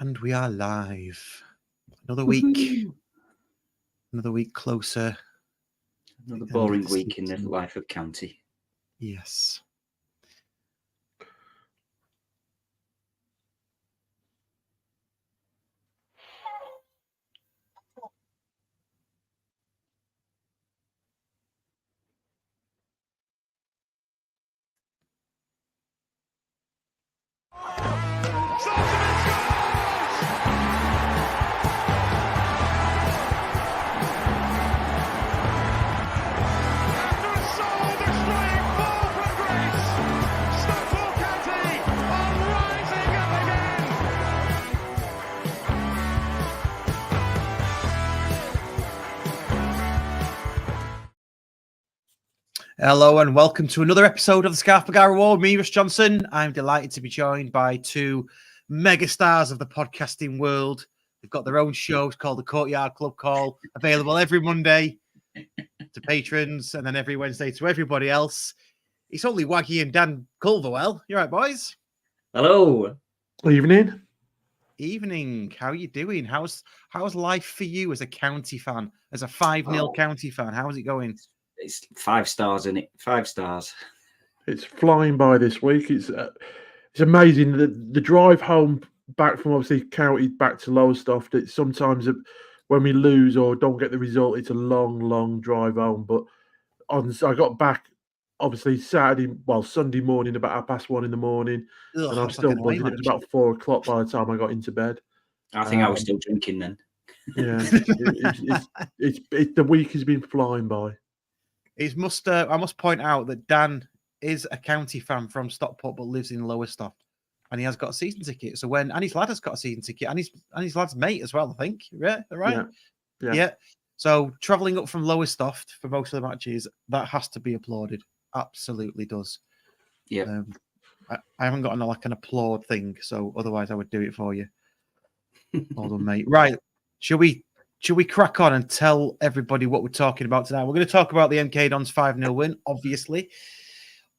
And we are live. Another week. Another week closer. Another boring week in the life of county. Yes. Hello and welcome to another episode of the Stockport County Award. Me, Russ Johnson. I'm delighted to be joined by two megastars of the podcasting world. They've got their own shows called the Courtyard Club Call, available every Monday to patrons and then every Wednesday to everybody else. It's only Waggy and Dan Culverwell. You right, boys? Hello. Evening. Evening. How are you doing? How's life for you as a county fan, as a 5-0 county fan? How's it going? It's 5 stars, isn't it? 5 stars. It's flying by this week. It's amazing. The drive home back from obviously county back to Lowestoft. It's sometimes when we lose or don't get the result, it's a long drive home. But I got back obviously Sunday morning about 1:30 in the morning, and I'm still buzzing. It was about 4 o'clock by the time I got into bed. I think I was still drinking then. Yeah, the week has been flying by. I must point out that Dan is a county fan from Stockport, but lives in Lowestoft, and he has got a season ticket. So and his lad has got a season ticket, and his lad's mate as well. I think, right? Yeah. So travelling up from Lowestoft for most of the matches, that has to be applauded. Absolutely does. Yeah. I haven't got an applaud thing, so otherwise I would do it for you. Well done, mate. Right? Should we crack on and tell everybody what we're talking about today? We're going to talk about the MK Dons 5-0 win, obviously.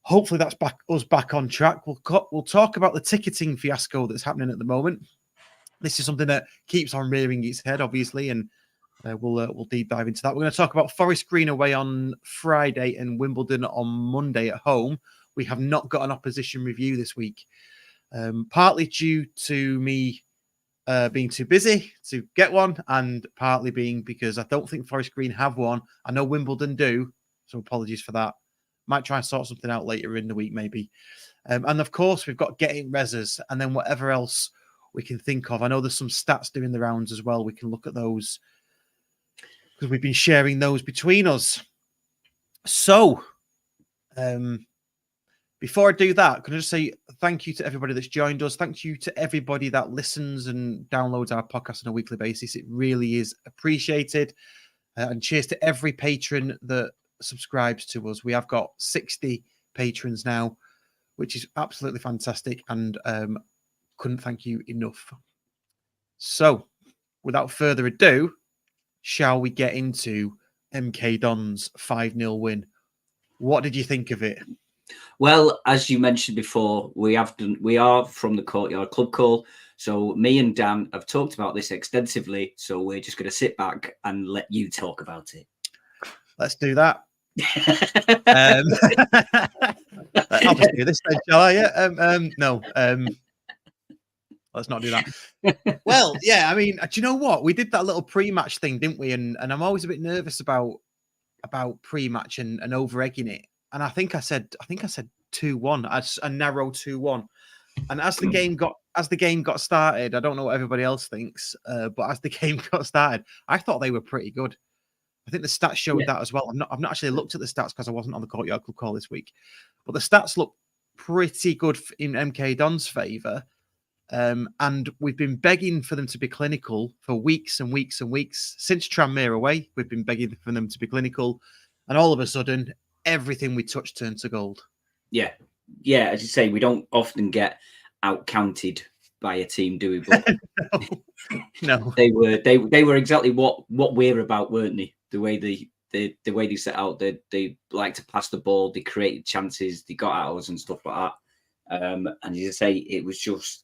Hopefully that's us back on track. We'll talk about the ticketing fiasco that's happening at the moment. This is something that keeps on rearing its head, obviously, and we'll deep dive into that. We're going to talk about Forest Green away on Friday and Wimbledon on Monday at home. We have not got an opposition review this week, partly due to me being too busy to get one, and partly being because I don't think Forest Green have one. I know Wimbledon do, so apologies for that. Might try and sort something out later in the week, maybe. And of course, we've got getting reses, and then whatever else we can think of. I know there's some stats doing the rounds as well. We can look at those because we've been sharing those between us. So, before I do that, can I just say thank you to everybody that's joined us. Thank you to everybody that listens and downloads our podcast on a weekly basis. It really is appreciated. And cheers to every patron that subscribes to us. We have got 60 patrons now, which is absolutely fantastic. And couldn't thank you enough. So, without further ado, shall we get into MK Dons 5-0 win? What did you think of it? Well, as you mentioned before, we are from the Courtyard Club Call. So me and Dan have talked about this extensively. So we're just going to sit back and let you talk about it. Let's do that. I'll just do this then, shall I? Yeah. No. Let's not do that. Well, yeah. I mean, do you know what? We did that little pre-match thing, didn't we? And I'm always a bit nervous about pre-match and over-egging it. And I think I said 2-1, as a narrow 2-1. And as the game got started, I don't know what everybody else thinks, but as the game got started, I thought they were pretty good. I think the stats showed that as well. I've not actually looked at the stats because I wasn't on the Courtyard Club Call this week, but the stats look pretty good in MK Don's favour. And we've been begging for them to be clinical for weeks and weeks and weeks since Tranmere away. We've been begging for them to be clinical, and all of a sudden, everything we touch turned to gold. Yeah. As you say, we don't often get out-counted by a team, do we? But no. They were exactly what we're about, weren't they? The way they set out, they like to pass the ball, they created chances, they got at us and stuff like that. And as you say, it was just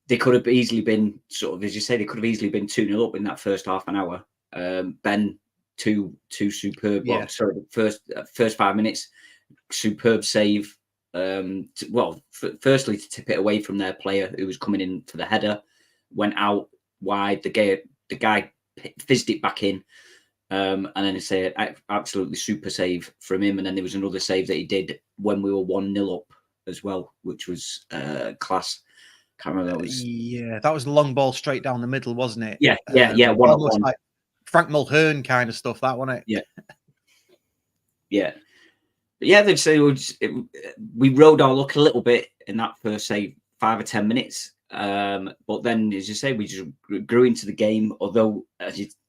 they could have easily been sort of, as you say, they could have easily been 2-0 up in that first half an hour. Ben, two superb. Yeah. Well, sorry, first 5 minutes, superb save. Firstly to tip it away from their player who was coming in for the header, went out wide. The guy fizzed it back in, and then it's an absolutely super save from him. And then there was another save that he did when we were 1-0 up as well, which was class. Can't remember. That was a long ball straight down the middle, wasn't it? Yeah. Almost like Frank Mulhern kind of stuff, that wasn't it? Yeah. But yeah, they'd say we rode our luck a little bit in that first, say, 5 or 10 minutes. But then, as you say, we just grew into the game. Although,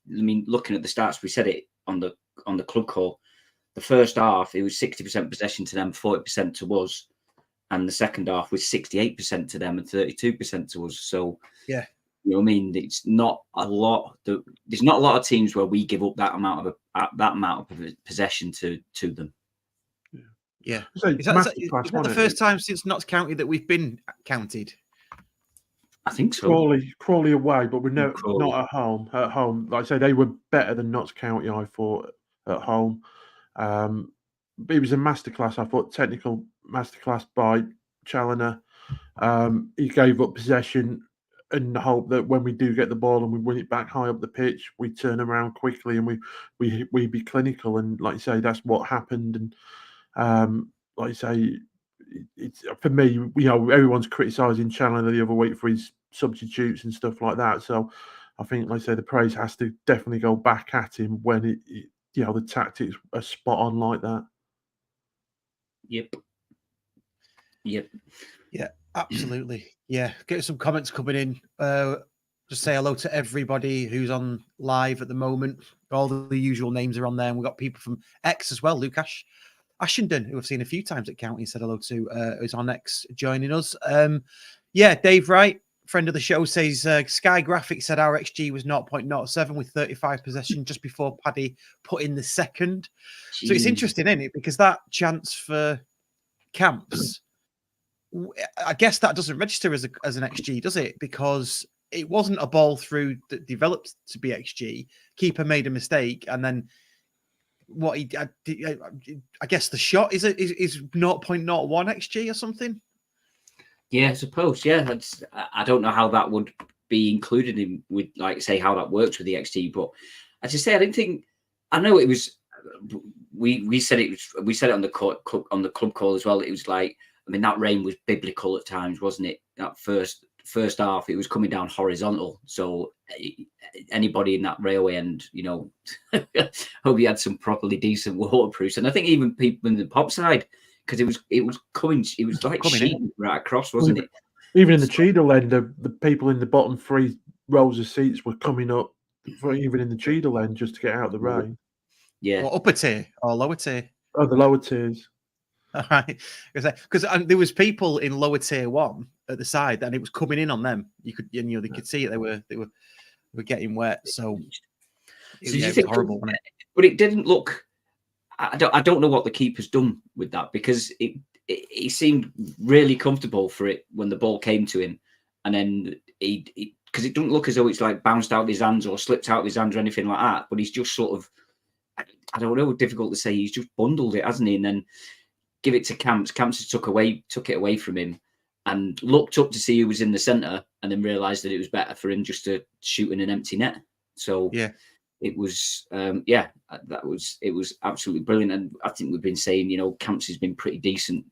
looking at the stats, we said it on the club call. The first half, it was 60% possession to them, 40% to us. And the second half was 68% to them and 32% to us. So, yeah, you know what I mean? It's not a lot. There's not a lot of teams where we give up that amount of possession to them. Yeah. Is that the first time since Notts County that we've been counted? I think so. Crawley away, but we're not at home. At home, like I say, they were better than Notts County, I thought, at home. But it was a masterclass, I thought, technical masterclass by Challoner. He gave up possession in the hope that when we do get the ball and we win it back high up the pitch, we turn around quickly and we be clinical. And like you say, that's what happened. And like you say, it's for me, everyone's criticising Challoner the other week for his substitutes and stuff like that. So I think, like I say, the praise has to definitely go back at him when the tactics are spot on like that. Yep. Yeah, absolutely. Yeah, get some comments coming in. Just say hello to everybody who's on live at the moment. All the usual names are on there. And we've got people from X as well. Lukash Ashenden, who I've seen a few times at County, said hello to, who's on X joining us. Dave Wright, friend of the show, says Sky Graphics said our XG was 0.07 with 35 possession just before Paddy put in the second. Jeez. So it's interesting, isn't it? Because that chance for Camps, I guess that doesn't register as an XG, does it? Because it wasn't a ball through that developed to be XG. Keeper made a mistake, and then I guess the shot is 0.01 XG or something. Yeah, I suppose. Yeah, I don't know how that would be included in with, like, say, how that works with the XG. But as I say, I didn't think. I know it was. We said it was. We said it on the club call as well. It was like, I mean, that rain was biblical at times, wasn't it? That first half, it was coming down horizontal. So anybody in that railway end, hope you had some properly decent waterproofs. And I think even people in the pop side, because it was coming like sheet right across, wasn't it? Even in the Cheadle end, the people in the bottom 3 rows of seats were coming up even in the Cheadle end just to get out of the rain. Yeah. Or upper tier or lower tier? Oh, the lower tiers. All right, because there was people in lower tier 1 at the side, and it was coming in on them. They could see it. They were getting wet. So it was horrible, wasn't it? But it didn't look. I don't know what the keeper's done with that, because he seemed really comfortable for it when the ball came to him, and then because it doesn't look as though it's like bounced out of his hands or slipped out of his hands or anything like that. But he's just sort of, I don't know, difficult to say. He's just bundled it, hasn't he? And then give it to Camps. Camps took it away from him and looked up to see who was in the centre, and then realised that it was better for him just to shoot in an empty net. So yeah, it was it was absolutely brilliant. And I think we've been saying, Camps has been pretty decent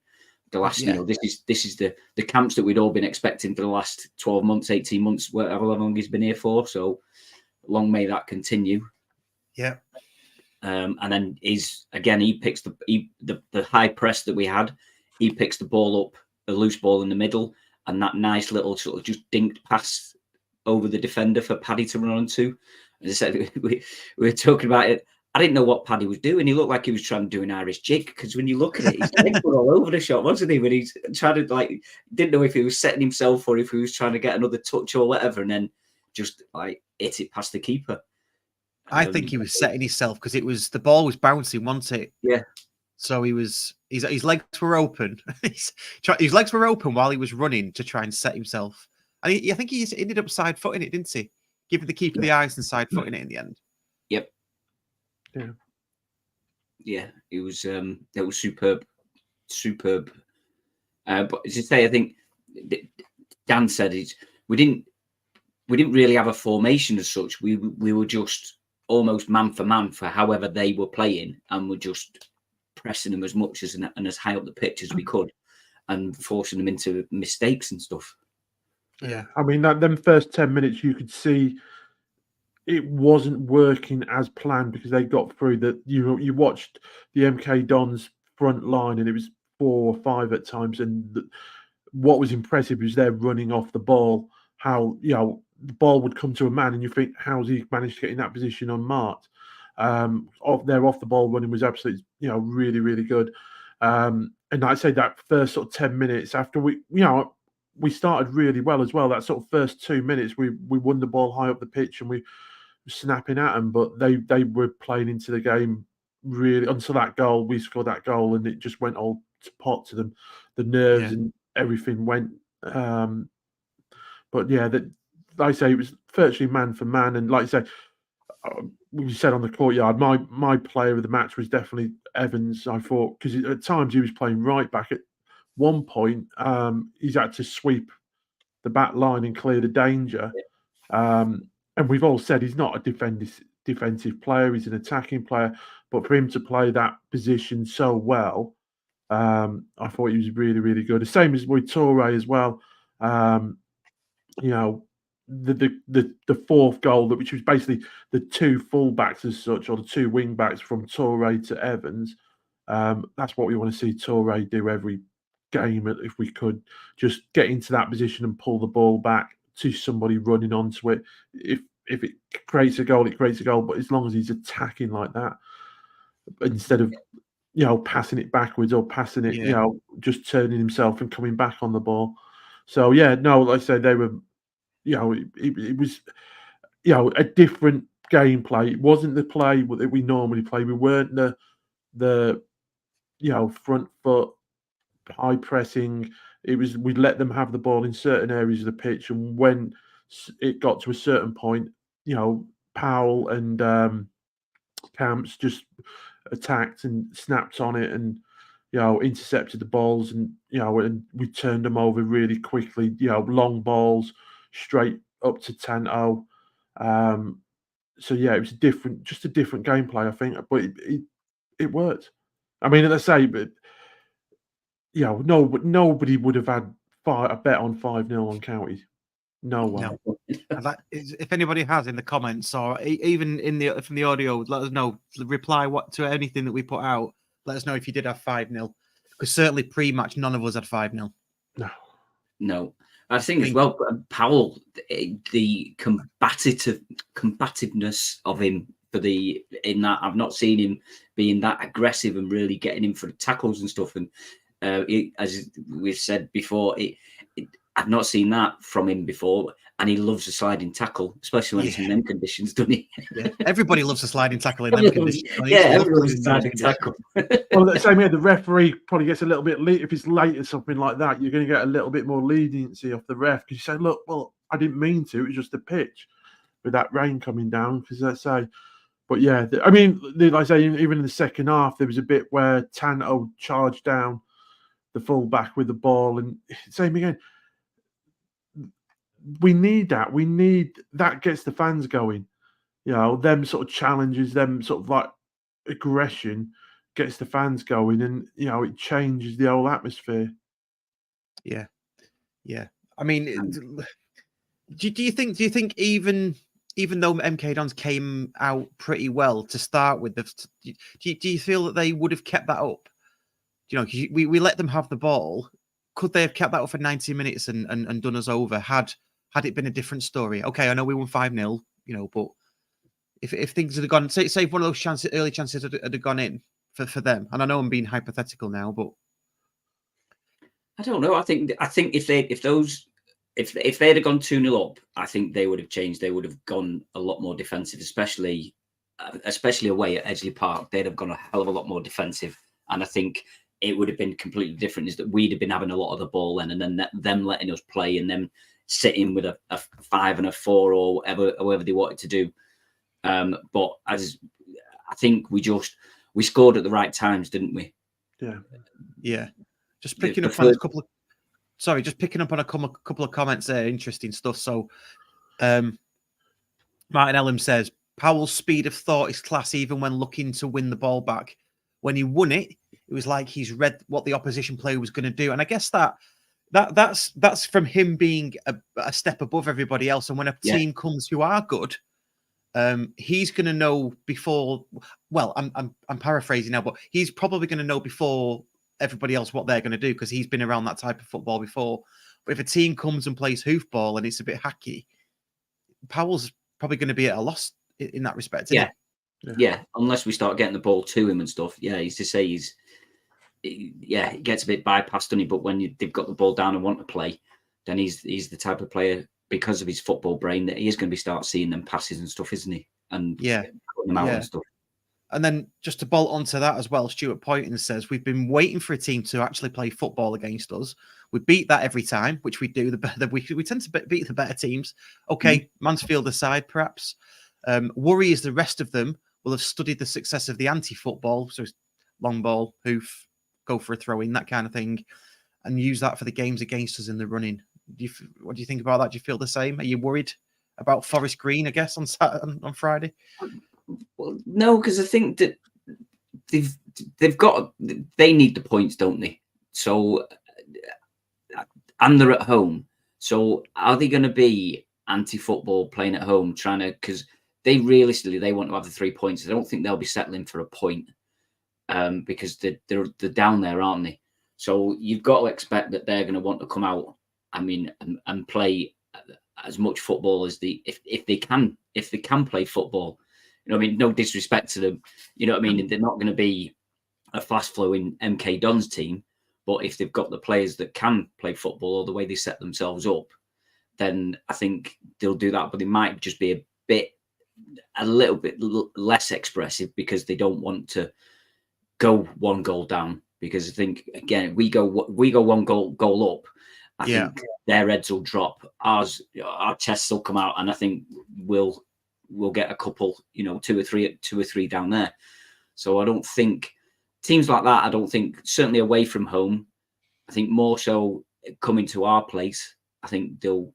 the last, this is the Camps that we'd all been expecting for the last 12 months, 18 months, whatever long he's been here for. So long may that continue. Yeah. And then he picks the high press that we had. He picks the ball up, a loose ball in the middle, and that nice little sort of just dinked pass over the defender for Paddy to run onto. As I said, we were talking about it. I didn't know what Paddy was doing. He looked like he was trying to do an Irish jig, because when you look at it, his legs were all over the shot, wasn't he? When he's trying to, didn't know if he was setting himself or if he was trying to get another touch or whatever, and then just hit it past the keeper. I think he was setting himself, because the ball was bouncing, wasn't it? Yeah. So his legs were open. His legs were open while he was running to try and set himself. And I think he ended up side footing it, didn't he? Giving the keeper the ice and side footing it in the end. Yep. Yeah. Yeah, it was superb. But as you say, I think Dan said we didn't really have a formation as such. We were just almost man for man for however they were playing, and we're just pressing them as much as and as high up the pitch as we could, and forcing them into mistakes and stuff. Yeah, I mean, them first 10 minutes, you could see it wasn't working as planned because they got through that. You watched the MK Dons front line, and it was 4 or 5 at times. And what was impressive was they're running off the ball. How the ball would come to a man, and you think, how's he managed to get in that position unmarked? Off the ball running was absolutely really, really good. And I'd say that first sort of 10 minutes after we started really well as well. That sort of first 2 minutes, we won the ball high up the pitch and we were snapping at them, but they were playing into the game really until that goal. We scored that goal and it just went all to pot to them. The nerves and everything went. But yeah, like I say, it was virtually man for man. And like I say, we said on the courtyard, my player of the match was definitely Evans. I thought because at times he was playing right back. At one point, he's had to sweep the back line and clear the danger. And we've all said he's not a defensive player; he's an attacking player. But for him to play that position so well, I thought he was really, really good. The same as with Toure as well. The fourth goal, which was basically the two fullbacks as such, or the two wing backs from Toure to Evans. That's what we want to see Toure do every game if we could. Just get into that position and pull the ball back to somebody running onto it. If it creates a goal, it creates a goal. But as long as he's attacking like that, instead of passing it backwards or passing it, just turning himself and coming back on the ball. So like I said, they were. It was, a different gameplay. It wasn't the play that we normally play. We weren't the front foot, high pressing. It was we'd let them have the ball in certain areas of the pitch, and when it got to a certain point, Powell and Camps just attacked and snapped on it and intercepted the balls and and we turned them over really quickly. Long balls straight up to Tanto. So it was just a different gameplay, I think, but it worked. I mean, let's say, but nobody would have had a bet on 5-0 on County. No one. No. If anybody has in the comments or even from the audio, let us know. Reply to anything that we put out. Let us know if you did have 5-0, because certainly pre-match none of us had 5-0. No. I think as well, Powell, the combativeness of him in that I've not seen him being that aggressive and really getting in for the tackles and stuff. And as we've said before, I've not seen that from him before. And he loves a sliding tackle, especially when it's in them conditions, doesn't he? Yeah. Everybody loves a sliding tackle in them conditions. Everyone loves a sliding tackle. Well, the same here, the referee probably gets a little bit if it's late or something like that, you're going to get a little bit more leniency off the ref because you say, look, well, I didn't mean to. It was just the pitch with that rain coming down. Because let's say, but I mean, like I say, even in the second half, there was a bit where Tanto charged down the full-back with the ball, and same again. We need that. We need that gets the fans going. Them sort of challenges, them sort of like aggression gets the fans going, and it changes the whole atmosphere. Yeah. I mean, do you think even though MK Dons came out pretty well to start with, do you feel that they would have kept that up? We let them have the ball. Could they have kept that up for 90 minutes and done us over? Had it been a different story? Okay, I know we won 5-0, but if things had gone, say one of those early chances had gone in for them, and I know I'm being hypothetical now, but I don't know. I think if they'd have gone 2-0 up, I think they would have changed. They would have gone a lot more defensive, especially away at Edgeley Park. They'd have gone a hell of a lot more defensive, and I think it would have been completely different. Is that we'd have been having a lot of the ball then, and then them letting us play, and then sitting with a 5 and a 4 or whatever they wanted to do. But as I think we scored at the right times, didn't we? Yeah. Just picking up on a couple of. Sorry, just picking up on a couple of comments there. Interesting stuff. So, Martin Ellum says Powell's speed of thought is class, even when looking to win the ball back. When he won it, it was like he's read what the opposition player was going to do, and I guess that's from him being a step above everybody else. And when a team comes who are good, he's going to know before. Well, I'm paraphrasing now, but he's probably going to know before everybody else what they're going to do because he's been around that type of football before. But if a team comes and plays hoofball and it's a bit hacky, Powell's probably going to be at a loss in that respect. Yeah, unless we start getting the ball to him and stuff. Yeah, he's to say it gets a bit bypassed, doesn't he? But when they've got the ball down and want to play, then he's the type of player, because of his football brain, that he is going to be start seeing them passes and stuff, isn't he? And putting them out and stuff. And then just to bolt onto that as well, Stuart Poynton says, we've been waiting for a team to actually play football against us. We beat that every time, which we do. We tend to beat the better teams. Okay, Mansfield aside, perhaps. Worry is the rest of them will have studied the success of the anti-football, so long ball, hoof, go for a throw-in, that kind of thing, and use that for the games against us in the running. What do you think about that? Do you feel the same? Are you worried about Forest Green, I guess, on Friday? Well, no, because I think that they need the points, don't they? So, and they're at home. So, are they going to be anti-football playing at home, because they realistically want to have the 3 points. I don't think they'll be settling for a point because they're down there, aren't they? So you've got to expect that they're going to want to come out. I mean, and play as much football as if they can play football. You know what I mean? No disrespect to them. You know what I mean? They're not going to be a fast-flowing MK Dons team, but if they've got the players that can play football or the way they set themselves up, then I think they'll do that. But they might just be a little bit less expressive because they don't want to go one goal down. Because I think, again, we go one goal up, I think their heads will drop, our chests will come out, and I think we'll get a couple, 2 or 3 down there. So I don't think teams like that. I don't think, certainly away from home. I think more so coming to our place. I think they'll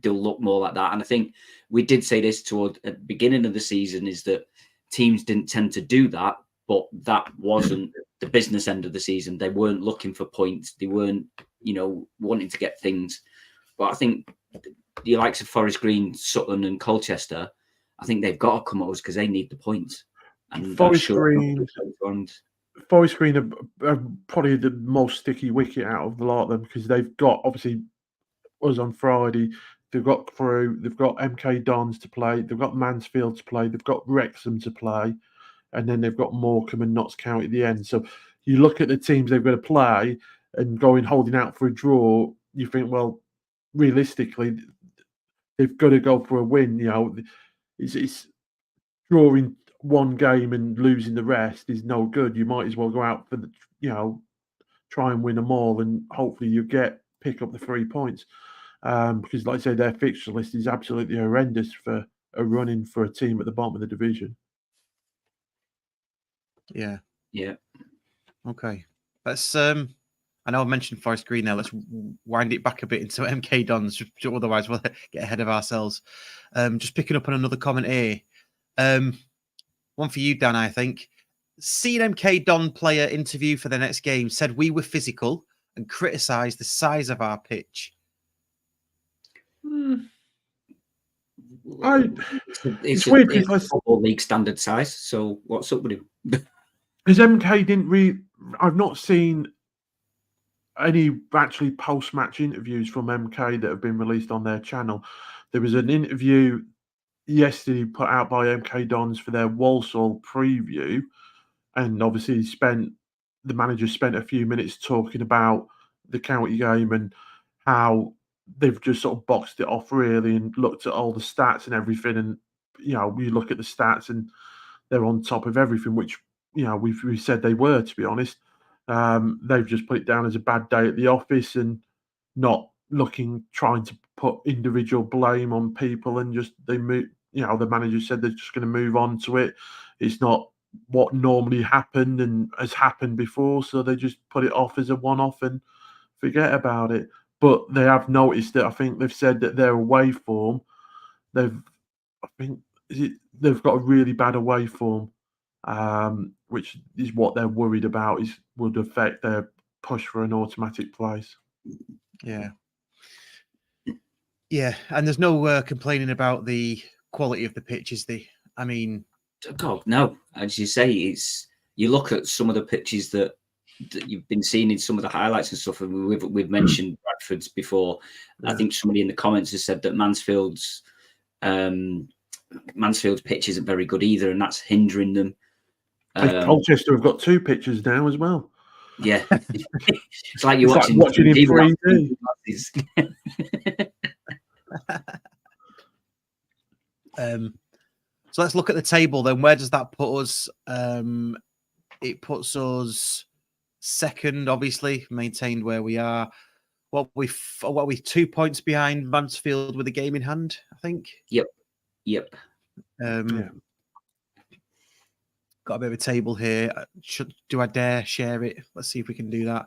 look more like that. And I think we did say this toward at the beginning of the season, is that teams didn't tend to do that, but that wasn't the business end of the season. They weren't looking for points. They weren't, wanting to get things. But I think the likes of Forest Green, Sutton and Colchester, I think they've got to come at us because they need the points. And Forest Green are probably the most sticky wicket out of the lot of them, because they've got, obviously, us on Friday, they've got Crewe, they've got MK Dons to play, they've got Mansfield to play, they've got Wrexham to play, and then they've got Morecambe and Notts County at the end. So you look at the teams they've got to play and holding out for a draw, you think, well, realistically, they've got to go for a win. It's drawing one game and losing the rest is no good. You might as well go out for try and win them all, and hopefully you pick up the 3 points. Because, like I say, their fixture list is absolutely horrendous for a run-in for a team at the bottom of the division. Yeah. Okay. Let's. I know I mentioned Forest Green there. Let's wind it back a bit into MK Dons. Otherwise, we'll get ahead of ourselves. Just picking up on another comment here. One for you, Dan, I think. Seen MK Don player interview for the next game, said we were physical and criticised the size of our pitch. It's weird because it's football league standard size. So what's up with him? Because MK didn't I've not seen any actually post-match interviews from MK that have been released on their channel. There was an interview yesterday put out by MK Dons for their Walsall preview, and obviously the manager spent a few minutes talking about the county game and how they've just sort of boxed it off really and looked at all the stats and everything. And we look at the stats and they're on top of everything, which we said they were, to be honest. They've just put it down as a bad day at the office and not trying to put individual blame on people, and just they move. The manager said they're just going to move on to it. It's not what normally happened and has happened before, so they just put it off as a one-off and forget about it. But they have noticed that I think they've said that their away form, they've got a really bad away form, which is what they're worried about. Would affect their push for an automatic place. Yeah. Yeah, and there's no complaining about the quality of the pitch, is there? I mean, God, no. As you say, you look at some of the pitches that you've been seeing in some of the highlights and stuff, and we've mentioned Bradford's before. Yeah. I think somebody in the comments has said that Mansfield's pitch isn't very good either, and that's hindering them. Colchester have got 2 pitches now as well. Yeah, it's like you're watching in 3D. So let's look at the table then. Where does that put us? It puts us second, obviously, maintained where we are. What we 2 points behind Mansfield with a game in hand, I think. Yep. Yeah. Got a bit of a table here. Do I dare share it? Let's see if we can do that.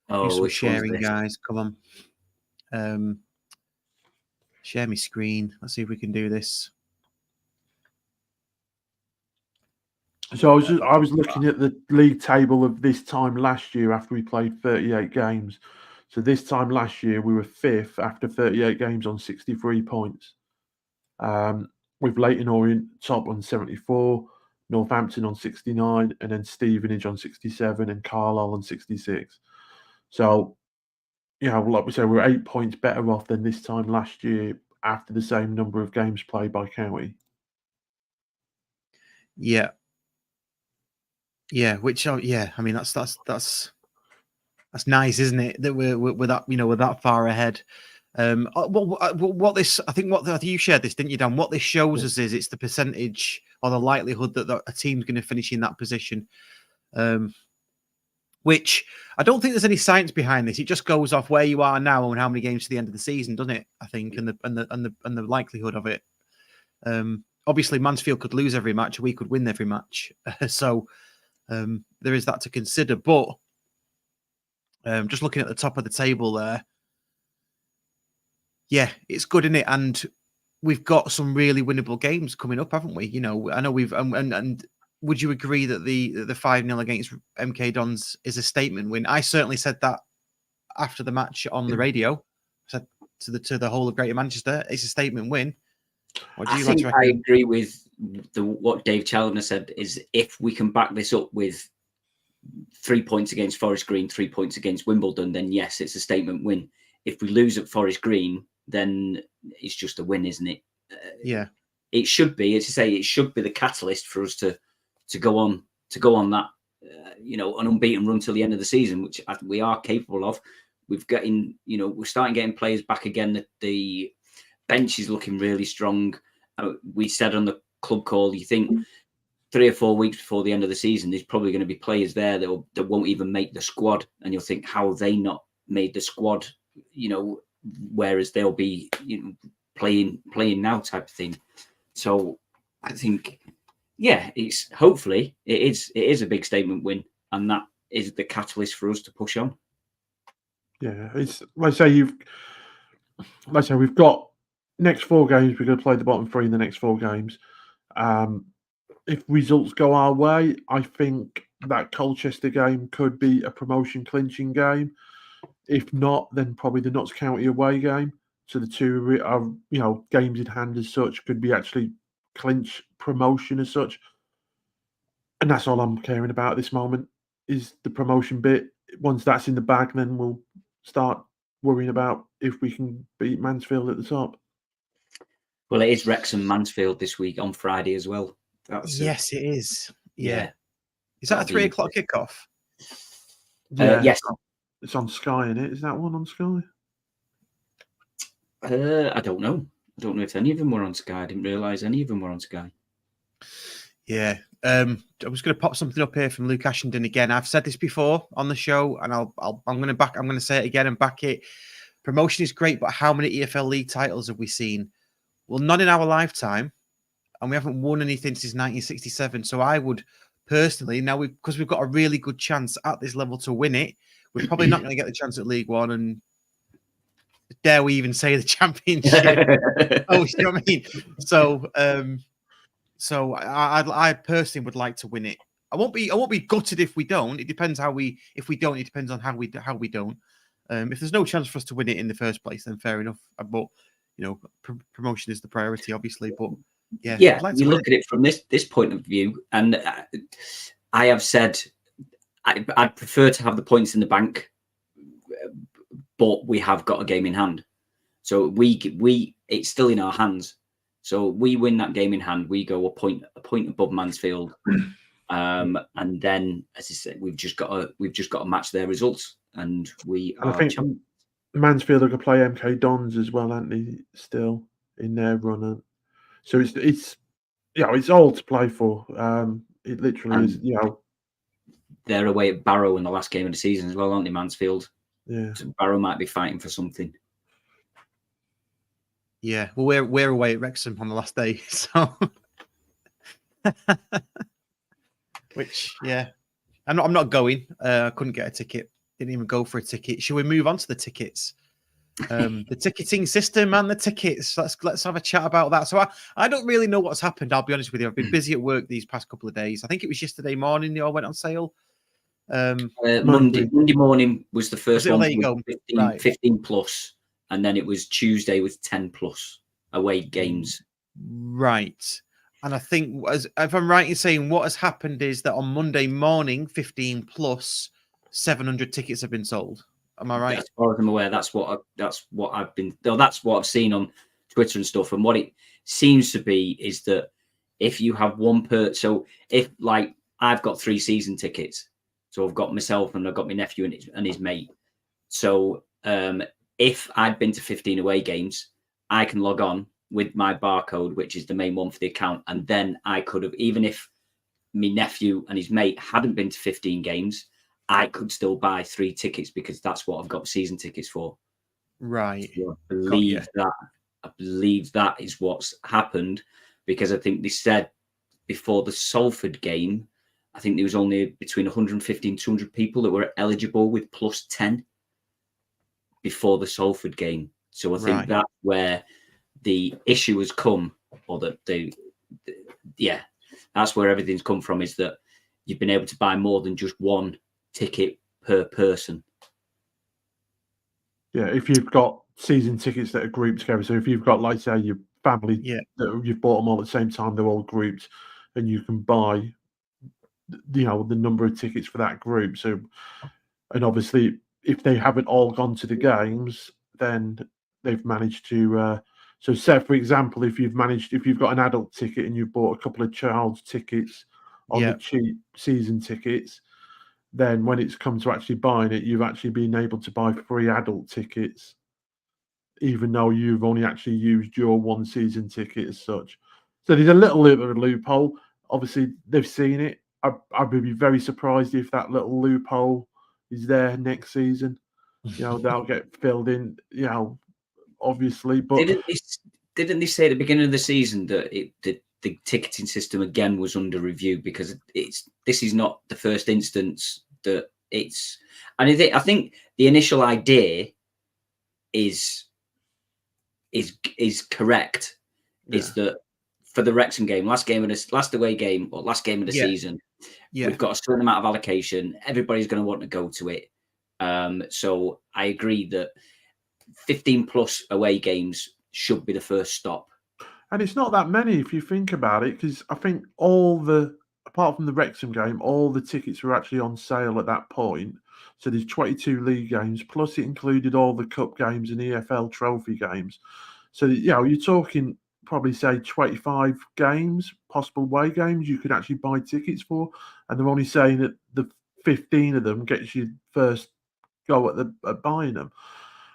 Oh, do some sharing, guys. Come on. Share my screen. Let's see if we can do this. So I was looking at the league table of this time last year after we played 38 games. So this time last year we were 5th after 38 games on 63 points. With Leyton Orient top on 74, Northampton on 69, and then Stevenage on 67 and Carlisle on 66. So, like we said, we're 8 points better off than this time last year after the same number of games played by County. Yeah. Yeah, I mean that's nice, isn't it? That we're that we're that far ahead. What you shared this, didn't you, Dan? What this shows us is it's the percentage or the likelihood that a team's going to finish in that position. Which I don't think there's any science behind this. It just goes off where you are now and how many games to the end of the season, doesn't it? I think, and the likelihood of it. Obviously, Mansfield could lose every match. We could win every match. So there is that to consider. But just looking at the top of the table there, yeah, it's good, isn't it? And we've got some really winnable games coming up, haven't we? I know we've and would you agree that the 5-0 against MK Dons is a statement win? I certainly said that after the match on the radio. I said to the whole of Greater Manchester, it's a statement win. What do you like to reckon? I agree with what Dave Challoner said. Is if we can back this up with 3 points against Forest Green, 3 points against Wimbledon, then yes, it's a statement win. If we lose at Forest Green, then it's just a win, isn't it? Yeah, it should be. As you say, it should be the catalyst for us to go on that an unbeaten run till the end of the season, which we are capable of. We're starting getting players back again. The bench is looking really strong. We said on the club call, you think 3 or 4 weeks before the end of the season, there's probably going to be players there that won't even make the squad, and you'll think, how have they not made the squad? Whereas they'll be playing now, type of thing. So I think, yeah, hopefully it is a big statement win, and that is the catalyst for us to push on. Yeah, it's like I say we've got next 4 games. We're going to play the bottom 3 in the next 4 games. If results go our way, I think that Colchester game could be a promotion clinching game. If not, then probably the Notts County away game. So the 2 are games in hand as such, could be actually clinch promotion as such. And that's all I'm caring about at this moment is the promotion bit. Once that's in the bag, then we'll start worrying about if we can beat Mansfield at the top. Well, it is Wrexham Mansfield this week on Friday as well. Yes, it is. Yeah. Is that a 3 o'clock kickoff? Yes. It's on Sky, isn't it? Is that one on Sky? I don't know. I don't know if any of them were on Sky. I didn't realise any of them were on Sky. Yeah. I was going to pop something up here from Luke Ashenden again. I've said this before on the show, and I'm going to say it again and back it. promotion is great, but how many EFL League titles have we seen? Well, none in our lifetime, and we haven't won anything since 1967. So I would personally, now because we've got a really good chance at this level to win it, we're probably not going to get the chance at League One, and dare we even say the Championship? Oh, you know what I mean? So I personally would like to win it. I won't be gutted if we don't. It depends if we don't. It depends on how we don't. If there's no chance for us to win it in the first place, then fair enough. But promotion is the priority, obviously. But yeah, you look at it from this point of view, and I have said I'd prefer to have the points in the bank, but we have got a game in hand, so it's still in our hands. So we win that game in hand, we go a point above Mansfield, and then, as I said, we've just got to match their results, and I think Mansfield are going to play MK Dons as well, aren't they? Still in their run, so it's all to play for. It literally is. They're away at Barrow in the last game of the season as well, aren't they, Mansfield? Yeah, so Barrow might be fighting for something. Yeah, well, we're away at Wrexham on the last day, so which I'm not going. I couldn't get a ticket. Didn't even go for a ticket. Should we move on to the tickets? The ticketing system and the tickets. Let's have a chat about that. So I don't really know what's happened. I'll be honest with you. I've been busy at work these past couple of days. I think it was yesterday morning they all went on sale. Monday morning was the first one. There you go. 15 plus. And then it was Tuesday with 10 plus away games. Right. And I think, if I'm right in saying, what has happened is that on Monday morning, 15 plus, 700 tickets have been sold. Am I right? As far as I'm aware, that's what I've seen on Twitter and stuff. And what it seems to be is that if you have so if like I've got 3 season tickets, so I've got myself and I've got my nephew and his mate. So if I'd been to 15 away games, I can log on with my barcode, which is the main one for the account. And then I could have, even if my nephew and his mate hadn't been to 15 games, I could still buy 3 tickets because that's what I've got season tickets for. Right. So I believe that is what's happened, because I think they said before the Salford game, I think there was only between 150 and 200 people that were eligible with plus 10. Before the Salford game. So I think that's where the issue has come, or that that's where everything's come from, is that you've been able to buy more than just 1 ticket per person. Yeah, if you've got season tickets that are grouped together, so if you've got, like, say, your family, that you've bought them all at the same time, they're all grouped, and you can buy, the number of tickets for that group. So, and obviously, if they haven't all gone to the games, then they've managed to. So, say for example, if you've got an adult ticket and you've bought a couple of child's tickets on the cheap season tickets, then when it's come to actually buying it, you've actually been able to buy 3 adult tickets, even though you've only actually used your 1 season ticket as such. So there's a little bit of a loophole. Obviously, they've seen it. I would be very surprised if that little loophole is there next season. They'll get filled in, obviously. But didn't they say at the beginning of the season that the ticketing system again was under review, because this is not the first instance that it's. And I think the initial idea is correct. Is that for the Wrexham game, last away game or last game of the season, we've got a certain amount of allocation. Everybody's going to want to go to it. So I agree that 15 plus away games should be the first stop. And it's not that many if you think about it, because I think apart from the Wrexham game, all the tickets were actually on sale at that point. So there's 22 league games, plus it included all the cup games and EFL trophy games. So, you're talking probably, say, 25 games, possible away games you could actually buy tickets for. And they're only saying that the 15 of them gets you first go at buying them,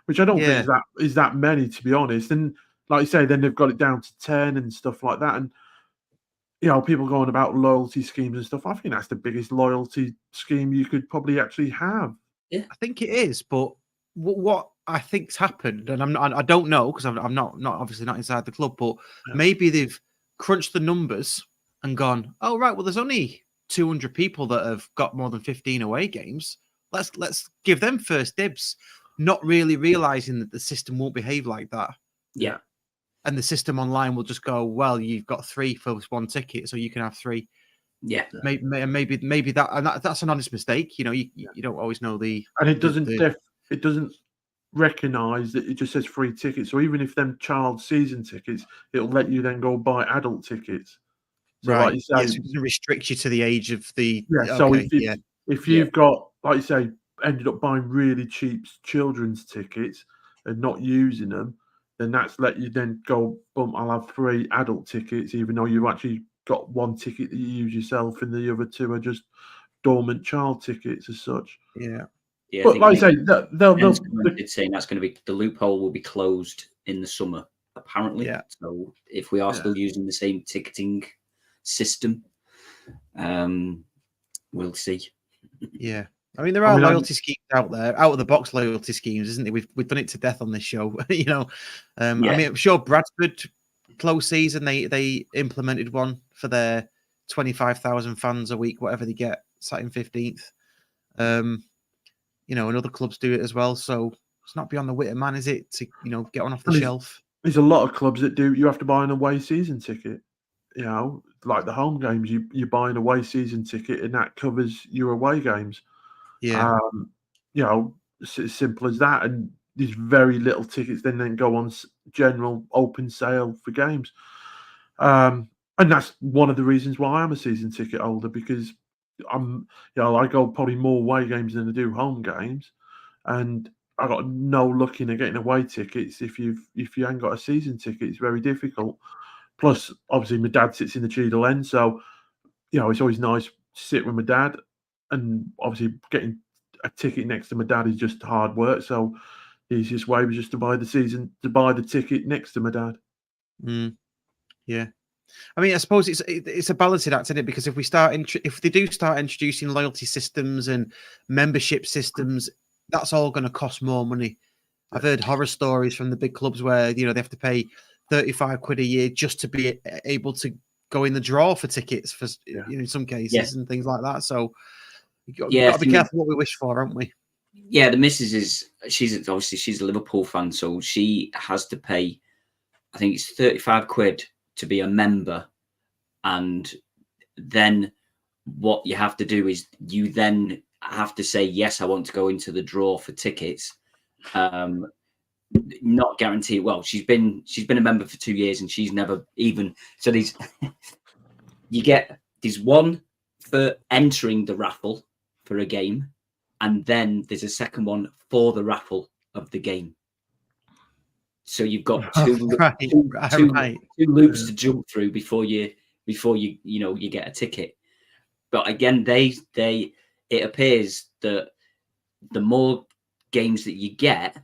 which I don't think is that many, to be honest. And like you say, then they've got it down to 10 and stuff like that. And, people going about loyalty schemes and stuff. I think that's the biggest loyalty scheme you could probably actually have. Yeah, I think it is. But what I think's happened, and I don't know because I'm not obviously not inside the club, but maybe they've crunched the numbers and gone, oh right, well there's only 200 people that have got more than 15 away games. Let's give them first dibs, not really realizing that the system won't behave like that. Yeah. And the system online will just go, well, you've got 3 for 1 ticket, so you can have 3. Yeah. Maybe that's an honest mistake. You know, you don't always know the. And it doesn't recognise that it just says free tickets. So even if them child season tickets, it'll let you then go buy adult tickets. So right. like you say, yes, it doesn't restrict you to the age of the. Yeah. So if you've got, like you say, ended up buying really cheap children's tickets and not using them, then that's let you then go, boom, I'll have 3 adult tickets, even though you've actually got 1 ticket that you use yourself, and the other 2 are just dormant child tickets as such. Yeah. Yeah, But like I say, they'll saying that's going to be the loophole will be closed in the summer, apparently. Yeah. So if we are still using the same ticketing system, we'll see. Yeah. I mean, there are loyalty schemes out there, out of the box loyalty schemes, isn't there? We've done it to death on this show, you know. I mean, I'm sure Bradford close season they implemented one for their 25,000 fans a week, whatever they get, sat in 15th. You know, and other clubs do it as well. So it's not beyond the wit of man, is it, to get one off the shelf? There's a lot of clubs that do. You have to buy an away season ticket. You know, like the home games, you buy an away season ticket, and that covers your away games. Yeah. You know, it's as simple as that. And there's very little tickets then go on general open sale for games. And that's one of the reasons why I'm a season ticket holder, because I go probably more away games than I do home games, and I got no luck in getting away tickets. If you ain't got a season ticket, it's very difficult. Plus, obviously, my dad sits in the Cheadle end, so it's always nice to sit with my dad. And obviously, getting a ticket next to my dad is just hard work. So the easiest way was just to buy the ticket next to my dad. Yeah. I mean, I suppose it's a balancing act, isn't it? Because if they do start introducing loyalty systems and membership systems, that's all going to cost more money. I've heard horror stories from the big clubs where they have to pay 35 quid a year just to be able to go in the draw for tickets for in some cases and things like that. So you've got to be careful what we wish for, haven't we? Yeah, the missus she's a Liverpool fan, so she has to pay, I think it's 35 quid to be a member, and then what you have to do is you then have to say, yes, I want to go into the draw for tickets. Not guaranteed. Well, she's been a member for 2 years, and she's never even, so there's one for entering the raffle for a game, and then there's a second one for the raffle of the game. So you've got two loops to jump through before you get a ticket. But again, it appears that the more games that you get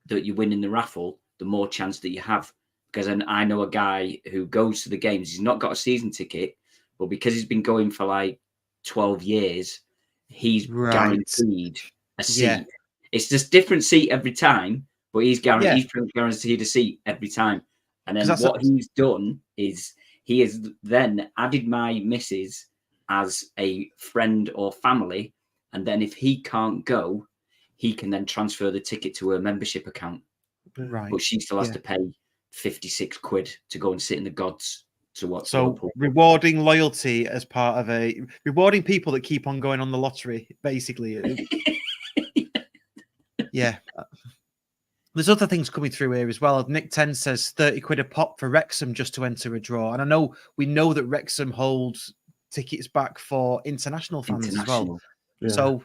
that you win in the raffle, the more chance that you have. Because I know a guy who goes to the games. He's not got a season ticket, but because he's been going for like 12 years, he's guaranteed a seat. Yeah. It's just different seat every time. But he's guaranteed a seat every time. And then what he's done is he has then added my missus as a friend or family. And then if he can't go, he can then transfer the ticket to her membership account. Right. But she still has to pay 56 quid to go and sit in the gods to watch. So Liverpool. Rewarding loyalty as part of rewarding people that keep on going on the lottery, basically. Yeah. There's other things coming through here as well. Nick 10 says 30 quid a pop for Wrexham just to enter a draw. And we know that Wrexham holds tickets back for international fans as well. Yeah. So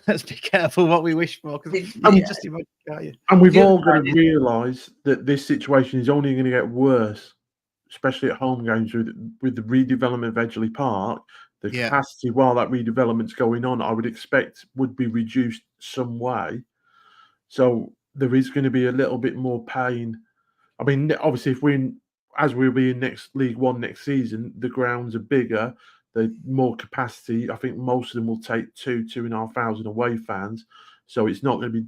let's be careful what we wish for, because just imagine, can't you? And we've all got to realise that this situation is only going to get worse, especially at home games with the redevelopment of Edgeley Park. The capacity while that redevelopment's going on, I would expect would be reduced some way. So there is going to be a little bit more pain. I mean, obviously, as we'll be in League One next season, the grounds are bigger, the more capacity. I think most of them will take 2,500 away fans. so it's not going to be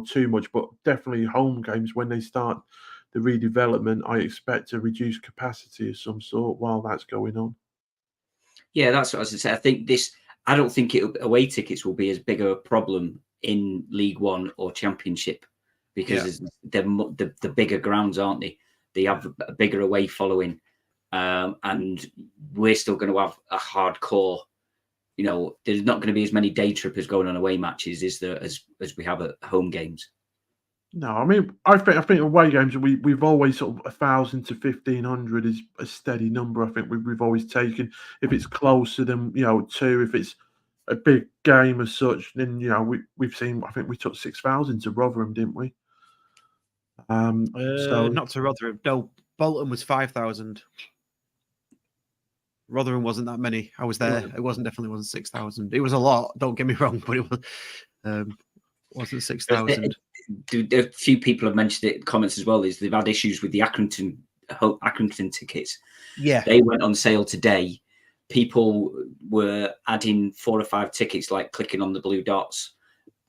too much. But definitely home games, when they start the redevelopment, I expect a reduced capacity of some sort while that's going on. Yeah, that's what I was going to say. I think I don't think away tickets will be as big a problem in League One or Championship, because they're the bigger grounds, aren't they? They have a bigger away following, and we're still going to have a hardcore. There's not going to be as many day trippers going on away matches, is there, as we have at home games? No, I mean, I think away games we've always sort of 1,000 to 1,500 is a steady number. I think we've always taken. If it's closer than 2, if it's a big game as such, then we've seen. I think we took 6,000 to Rotherham, didn't we? So not to Rotherham. No, Bolton was 5,000. Rotherham wasn't that many. I was there. It wasn't 6,000. It was a lot. Don't get me wrong, but it wasn't 6,000. A few people have mentioned it in comments as well. Is they've had issues with the Accrington tickets. Yeah, they went on sale today. People were adding 4 or 5 tickets, like clicking on the blue dots,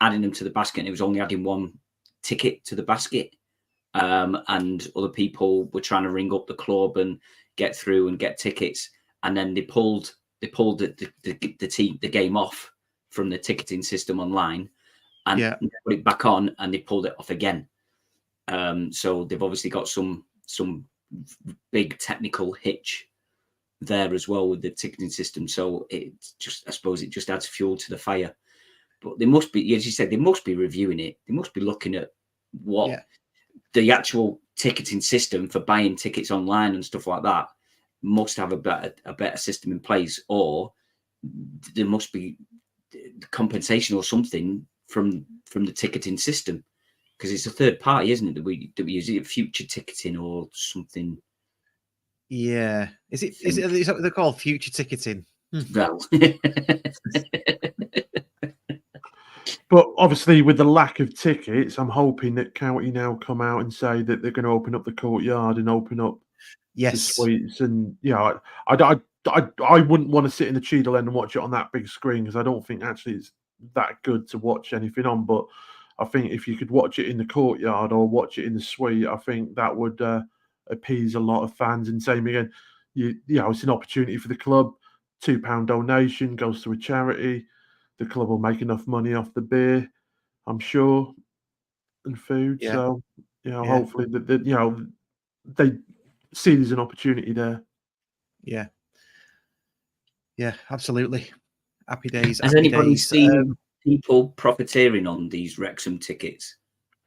adding them to the basket, and it was only adding 1 ticket to the basket. And other people were trying to ring up the club and get through and get tickets, and then they pulled the game off from the ticketing system online, and put it back on, and they pulled it off again. So they've obviously got some big technical hitch there as well with the ticketing system. So I suppose it just adds fuel to the fire. But they must be, as you said, they must be reviewing it. They must be looking at what the actual ticketing system for buying tickets online and stuff like that must have a better system in place, or there must be compensation or something from the ticketing system, because it's a third party, isn't it, that we use? It future ticketing or something? Yeah, is that what they're called, future ticketing? Well, but obviously with the lack of tickets, I'm hoping that County now come out and say that they're going to open up the courtyard and open up the suites. And I wouldn't want to sit in the Cheadle end and watch it on that big screen, because I don't think actually it's that good to watch anything on. But I think if you could watch it in the courtyard or watch it in the suite, I think that would appease a lot of fans. And same again, it's an opportunity for the club. £2 donation goes to a charity. The club will make enough money off the beer, I'm sure, and food. Yeah. So hopefully that they see there's an opportunity there. Yeah, absolutely. Happy days. Has anybody seen people profiteering on these Wrexham tickets?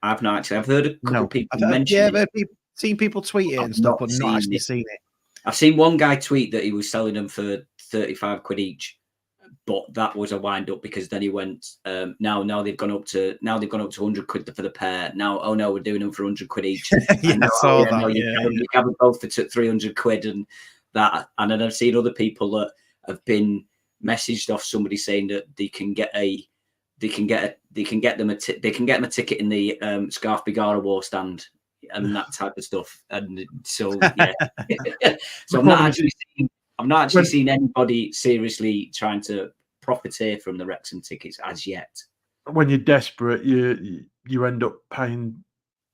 I've not actually. I've heard a couple of people mention it. I've seen people tweet it and stuff, but not actually seen it. I've seen one guy tweet that he was selling them for 35 quid each, but that was a wind up, because then he went, now they've gone up to 100 quid for the pair. Now, oh no, we're doing them for 100 quid each. Yeah, I saw that. You have them both for 300 quid and that. And then I've seen other people that have been messaged off somebody saying that they can get them a ticket in the Scarf Bigara War stand and that type of stuff. And so so I've not actually seen anybody seriously trying to profiteer from the Wrexham tickets as yet. When you're desperate, you end up paying.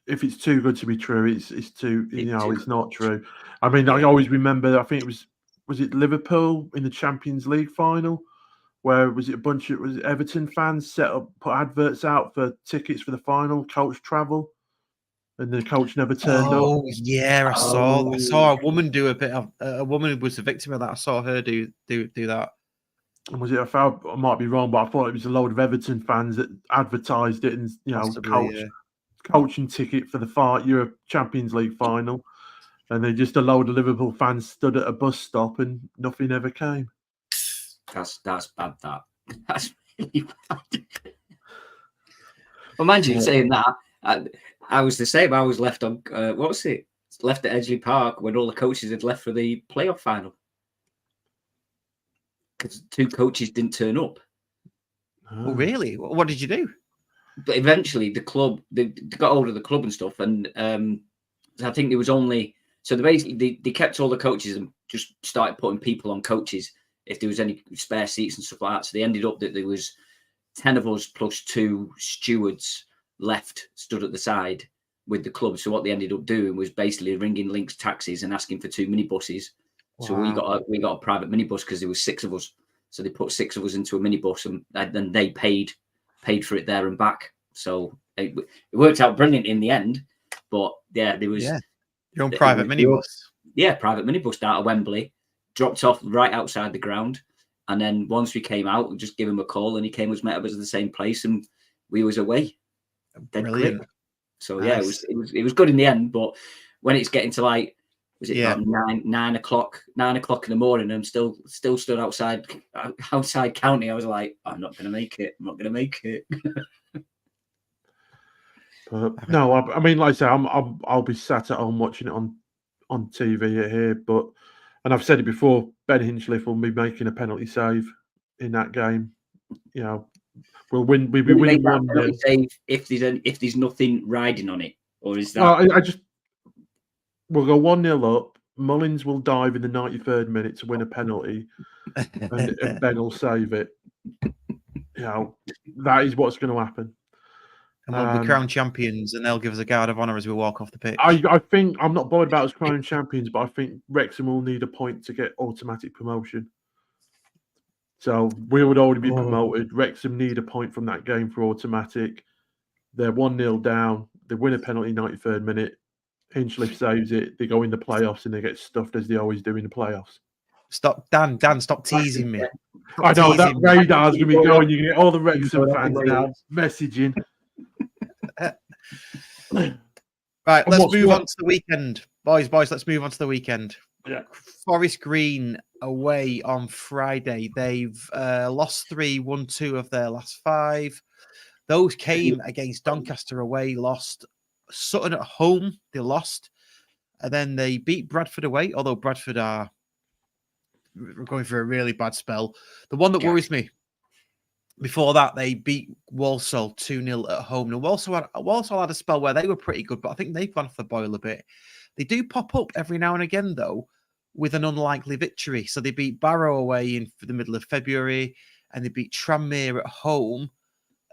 If it's too good to be true, it's not true. I mean, I always remember. I think it was it Liverpool in the Champions League final, where was it Everton fans put adverts out for tickets for the final, coach travel, and the coach never turned up. Oh yeah, I saw a woman do a woman who was a victim of that. I saw her do that. And was it? I might be wrong, but I thought it was a load of Everton fans that advertised it, and coaching ticket for the Europe Champions League final, and they just a load of Liverpool fans stood at a bus stop, and nothing ever came. That's bad. That's really bad. Well, mind you, saying that, I was the same. I was left on left at Edgeley Park when all the coaches had left for the playoff final, because 2 coaches didn't turn up. Oh, really? What did you do? But eventually, the club they got hold of the club and stuff, and I think there was only they kept all the coaches and just started putting people on coaches if there was any spare seats and stuff like that. So they ended up that there was 10 of us plus 2 stewards stood at the side with the club. So what they ended up doing was basically ringing Lynx taxis and asking for 2 minibuses. So we got a private minibus because there was 6 of us. So they put 6 of us into a minibus, and then they paid for it there and back. So it worked out brilliant in the end. But yeah, there was your own private minibus. Yeah, private minibus down at Wembley, dropped off right outside the ground, and then once we came out, we just give him a call, and he came and met us at the same place, and we was away. Brilliant. Quick. So yeah, it was good in the end. But when it's getting to like, was it about 9 o'clock in the morning, and I'm still stood outside county, I was like, I'm not gonna make it. No, I mean, like I say, I'll be sat at home watching it on TV here, and I've said it before, Ben Hinchliffe will be making a penalty save in that game. You know, we'll win. We'll be winning 1-0. Save if there's nothing riding on it, or is that? We'll go 1-0 up. Mullins will dive in the 93rd minute to win a penalty, and Ben will save it. You know, that is what's going to happen. And we'll be crowned champions, and they'll give us a guard of honour as we walk off the pitch. I think I'm not bothered about us crowned champions, but I think Wrexham will need a point to get automatic promotion. So we would already be promoted. Wrexham need a point from that game for automatic. They're 1-0 down. They win a penalty 93rd minute. Hinchliffe saves it. They go in the playoffs and they get stuffed as they always do in the playoffs. Stop, Dan, stop teasing me. I know that radar's going to be going. You can get all the Wrexham fans now messaging. Right, let's move on to the weekend. Boys, let's move on to the weekend. Yeah. Forest Green away on Friday. They've lost 3, won 2 of their last 5. Those came against Doncaster away, lost. Sutton at home, they lost. And then they beat Bradford away, although Bradford are going through a really bad spell. The one that worries me, before that, they beat Walsall 2-0 at home. And Walsall had a spell where they were pretty good, but I think they've gone off the boil a bit. They do pop up every now and again, though, with an unlikely victory. So they beat Barrow away in the middle of February, and they beat Tranmere at home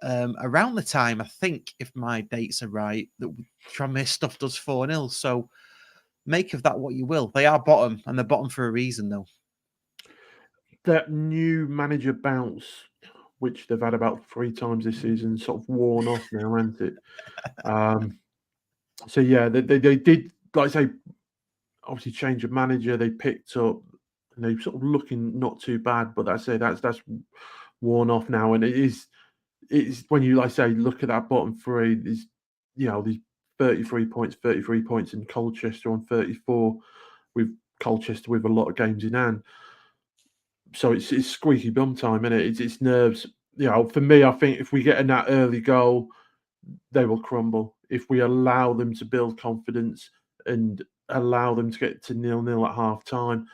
around the time, I think, if my dates are right, that Tranmere stuffed us 4-0. So make of that what you will. They are bottom, and they're bottom for a reason, though. That new manager bounce, which they've had about 3 times this season, sort of worn off now, hasn't it? So yeah, they did, like I say, obviously change of manager. They picked up, and they're sort of looking not too bad, but that's worn off now. And it's when you, like I say, look at that bottom 3, these 33 points in Colchester on 34, with Colchester with a lot of games in hand. So it's squeaky bum time, isn't it? It's nerves. For me, I think if we get in that early goal, they will crumble. If we allow them to build confidence and allow them to get to 0-0 at half time,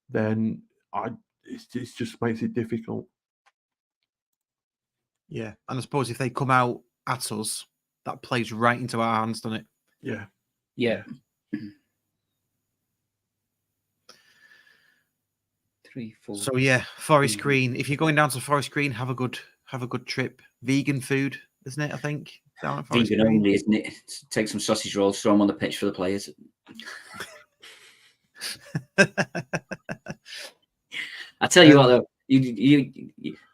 then it just makes it difficult. Yeah, and I suppose if they come out at us, that plays right into our hands, doesn't it? Yeah. Yeah. 3, 4. So yeah, Forest Green. If you're going down to Forest Green, have a good trip. Vegan food, isn't it? I think down at Forest Vegan Green. only, isn't it? Take some sausage rolls, throw them on the pitch for the players. I tell you what, though, you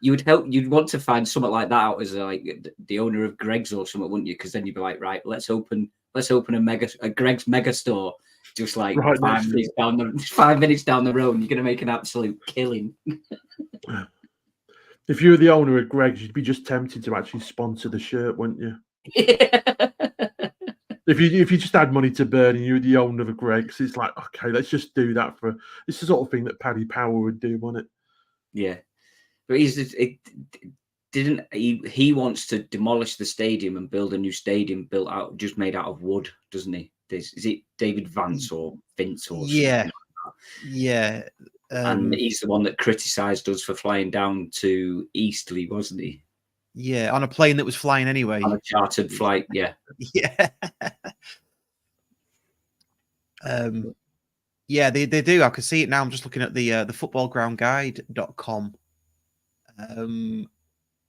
would help. You'd want to find something like that out as like the owner of Greg's or something, wouldn't you? Because then you'd be like, right, let's open a Greg's mega store. Just like right 5 minutes down the road, you're going to make an absolute killing. If you were the owner of Greg's, you'd be just tempted to actually sponsor the shirt, wouldn't you? Yeah. If you just had money to burn and you were the owner of Greg's, it's like, okay, let's just do that for. It's the sort of thing that Paddy Power would do, wasn't it? Yeah, but he wants to demolish the stadium and build a new stadium made out of wood, doesn't he? Is it David Vance or Vince or something? Yeah, yeah. And he's the one that criticised us for flying down to Eastleigh, wasn't he? Yeah, on a plane that was flying anyway. On a chartered flight, yeah. Yeah. Yeah, they do. I can see it now. I'm just looking at the footballgroundguide.com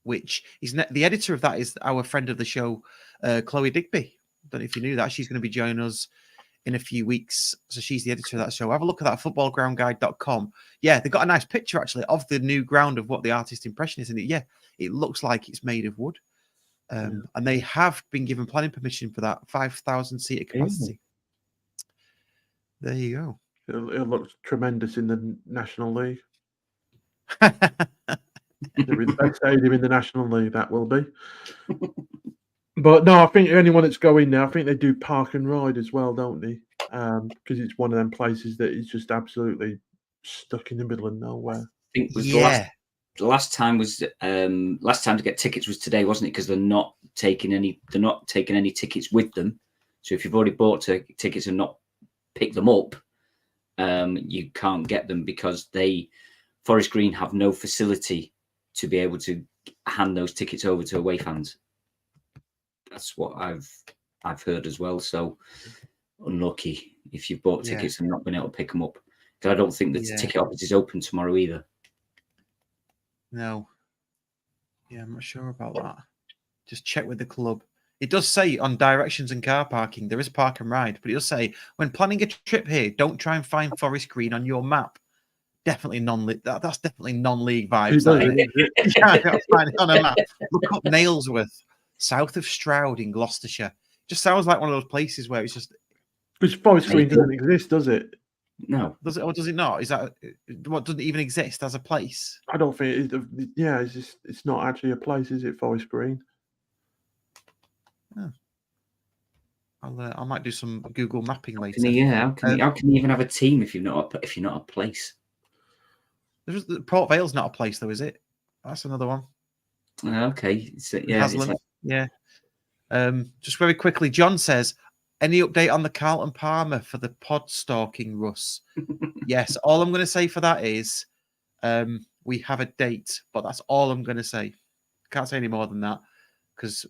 which is the editor of that is our friend of the show, Chloe Digby. Don't know if you knew that. She's going to be joining us in a few weeks. So she's the editor of that show. Have a look at that, footballgroundguide.com. Yeah, they've got a nice picture actually of the new ground of what the artist impression is. And it looks like it's made of wood. And they have been given planning permission for that 5,000 seater capacity. There you go. It'll look tremendous in the National League. It'll be the best stadium in the National League, that will be. But no, I think anyone that's going there, I think they do park and ride as well, don't they? Because it's one of them places that is just absolutely stuck in the middle of nowhere. I think the last time to get tickets was today, wasn't it? Because they're not taking any tickets with them. So if you've already bought tickets and not picked them up, you can't get them because Forest Green have no facility to be able to hand those tickets over to away fans. That's what I've heard as well. So unlucky if you've bought tickets and not been able to pick them up. Because I don't think the ticket office is open tomorrow either. No. Yeah, I'm not sure about that. Just check with the club. It does say on directions and car parking, there is a park and ride, but it does say when planning a trip here, don't try and find Forest Green on your map. Definitely non-league. That's definitely non-league vibes. You can't find it on a map. Look up Nailsworth, south of Stroud in Gloucestershire. Just sounds like one of those places where it's just. Because Forest Green doesn't exist, does it? No. Does it or does it not? Is that what doesn't even exist as a place? I don't think it. Yeah, it's not actually a place, is it? Forest Green. Oh. I might do some Google mapping later. How can you even have a team if you're not a place? Port Vale's not a place though, is it? That's another one. Okay. So, just very quickly, John says, any update on the Carlton Palmer for the pod stalking Russ? Yes, all I'm going to say for that is we have a date, but that's all I'm going to say. Can't say any more than that because,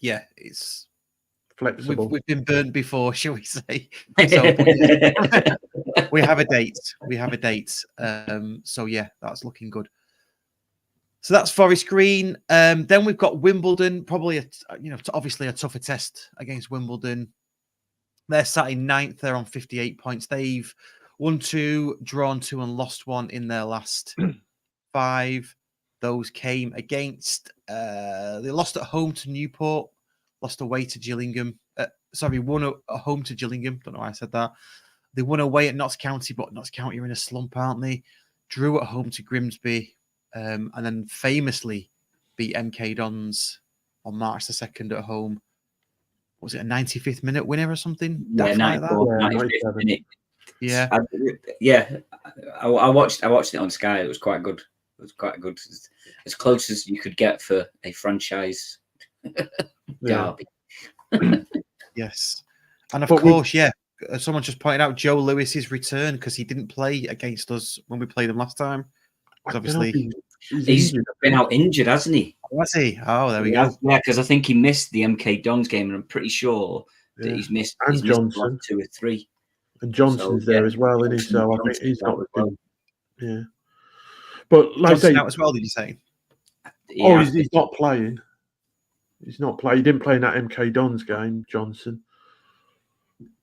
it's flexible. We've been burnt before, shall we say? So, we have a date. So yeah, that's looking good. So that's Forest Green. Then we've got Wimbledon, probably obviously a tougher test against Wimbledon. They're sat in 9th. They're on 58 points. They've won 2, drawn 2, and lost 1 in their last 5. Those came against. They lost at home to Newport, lost away to Gillingham. Won at home to Gillingham. Don't know why I said that. They won away at Notts County, but Notts County are in a slump, aren't they? Drew at home to Grimsby. And then famously beat MK Dons on March the 2nd at home. Was it a 95th minute winner or something? Yeah, 95th minute. Yeah. I watched it on Sky. It was quite good. As close as you could get for a franchise derby. Yes. And of course, someone just pointed out Joe Lewis's return because he didn't play against us when we played him last time. Obviously, he's been out injured, hasn't he? Was he? Oh, there we go. Yeah, because I think he missed the MK Dons game, and I'm pretty sure that he's missed. And Johnson, missed 2 or 3. And Johnson's there as well, isn't he? So I think he's not. Yeah, but like Johnson out as well. Did you say? Yeah, he's not playing. He's not playing. He didn't play in that MK Dons game, Johnson.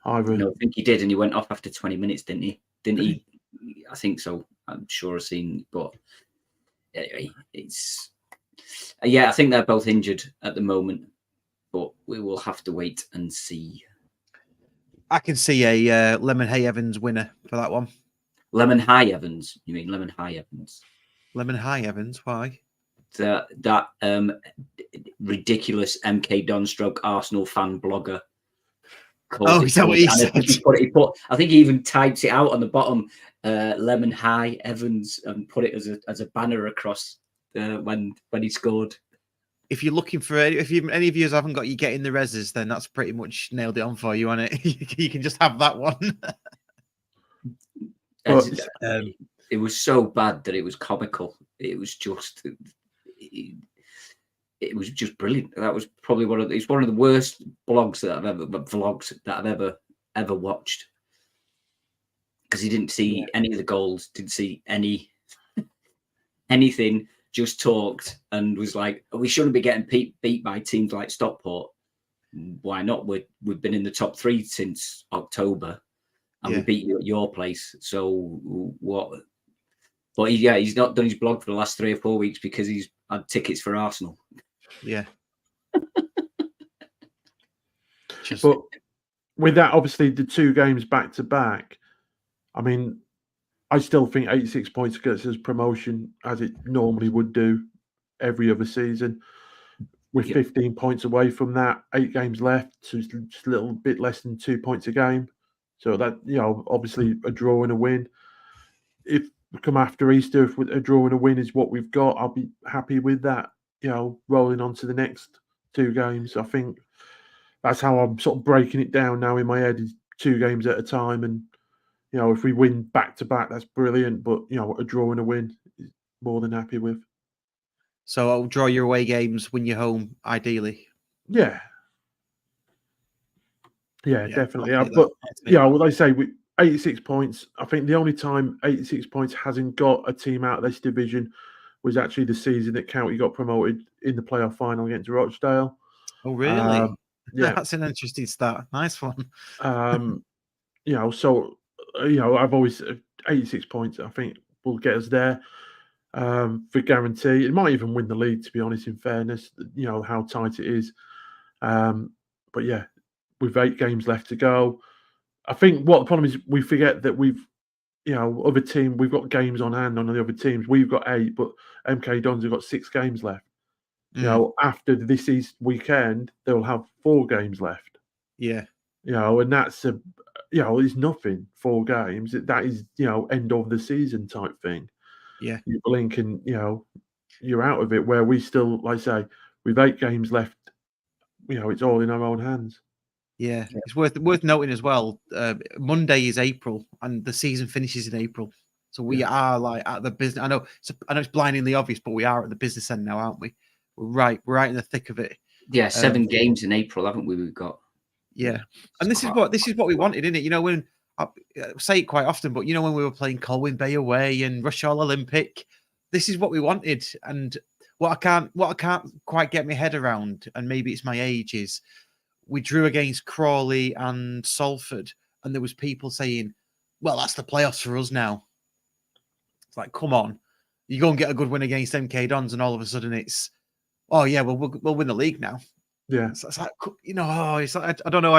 No, I think he did, and he went off after 20 minutes, didn't he? Didn't he? I think so. I'm sure I've seen, but anyway, it's I think they're both injured at the moment, but we will have to wait and see. I can see a Lemon Hay Evans winner for that one. Lemon High Evans? You mean Lemon High Evans? Lemon High Evans? Why? That ridiculous MK Don stroke Arsenal fan blogger. Is that what he said? I think he even typed it out on the bottom, Lemon High Evans, and put it as a banner across when he scored. If you're looking for any of you haven't got you getting the reses, then that's pretty much nailed it on for you, hasn't it? You can just have that one. It was so bad that it was comical. It was just. It was just brilliant. That was probably one of the worst vlogs that I've ever watched, because he didn't see any of the goals, didn't see anything, just talked and was like, we shouldn't be getting beat by teams like Stockport. Why not? We've been in the top 3 since October, and we beat you at your place. So what? But he's not done his blog for the last 3 or 4 weeks because he's had tickets for Arsenal. Yeah. But with that, obviously, the 2 games back to back, I mean, I still think 86 points gets us promotion as it normally would do every other season. We're 15 points away from that, 8 games left, so it's just a little bit less than 2 points a game. So that, obviously a draw and a win. If we come after Easter, if a draw and a win is what we've got, I'll be happy with that, rolling on to the next 2 games. I think that's how I'm sort of breaking it down now in my head, is 2 games at a time. And, if we win back to back, that's brilliant. But, a draw and a win is more than happy with. So I'll draw your away games, win your home, ideally. Yeah, definitely. But like I say, 86 points. I think the only time 86 points hasn't got a team out of this division was actually the season that County got promoted in the playoff final against Rochdale. Oh, really? Yeah, that's an interesting start. Nice one. So I've always 86 points. I think will get us there. For guarantee. It might even win the league, to be honest, in fairness, how tight it is. But yeah, with 8 games left to go, I think what the problem is, we forget that we've, other team, we've got games on hand on the other teams. We've got 8, but MK Dons have got 6 games left. After this weekend, they'll have 4 games left. Yeah. And that's it's nothing, 4 games. That is, end of the season type thing. Yeah, you blink and you're out of it. Where we still, like I say, with 8 games left, it's all in our own hands. Yeah. It's worth noting as well. Monday is April, and the season finishes in April. So we are like at the business. I know it's blindingly obvious, but we are at the business end now, aren't we? We're right in the thick of it. Yeah, 7 games in April, haven't we? We've got. Yeah, and this is what we wanted, isn't it? When I say it quite often, but when we were playing Colwyn Bay away and Rushall Olympic, this is what we wanted. And what I can't quite get my head around, and maybe it's my age, is we drew against Crawley and Salford, and there was people saying, "Well, that's the playoffs for us now." It's like, come on, you go and get a good win against MK Dons, and all of a sudden it's, oh yeah, we'll win the league now. Yeah, it's like, it's like, I don't know.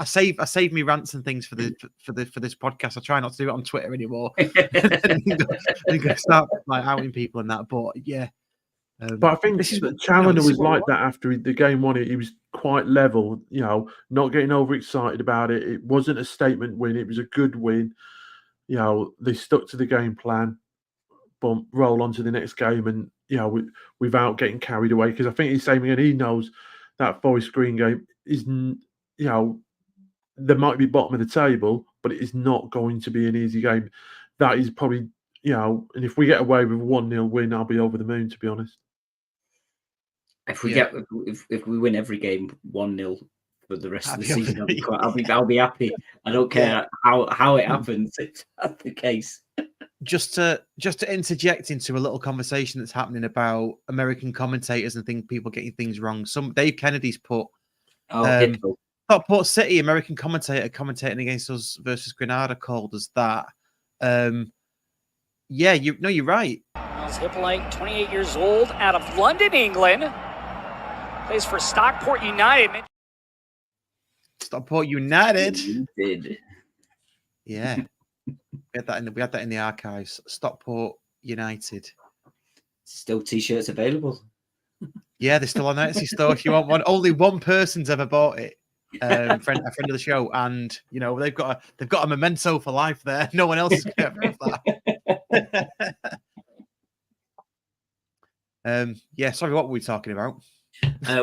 I save me rants and things for this podcast. I try not to do it on Twitter anymore. and go start like outing people and that. But yeah, but I think Challoner was like that after the game won. He was quite level, not getting overexcited about it. It wasn't a statement win. It was a good win. They stuck to the game plan. Roll on to the next game, and without getting carried away. Because I think he's saying again, he knows that Forest Green game is, there might be bottom of the table, but it is not going to be an easy game. That is probably, and if we get away with a 1-0 win, I'll be over the moon, to be honest. If we win every game 1-0 for the rest of the season, I'll be happy. I don't care how it happens. If that's the case. Just to interject into a little conversation that's happening about American commentators and people getting things wrong. Dave Kennedy's put Stockport City American commentator commentating against us versus Granada called us that. You're right. Hippolyte, 28 years old, out of London, England, plays for Stockport United. Stockport United. Yeah. We had that in the archives. Stockport United. Still t-shirts available. Yeah, they're still on the Etsy store if you want one. Only one person's ever bought it. A friend of the show, and they've got a memento for life there. No one else is going to have that. Sorry, what were we talking about?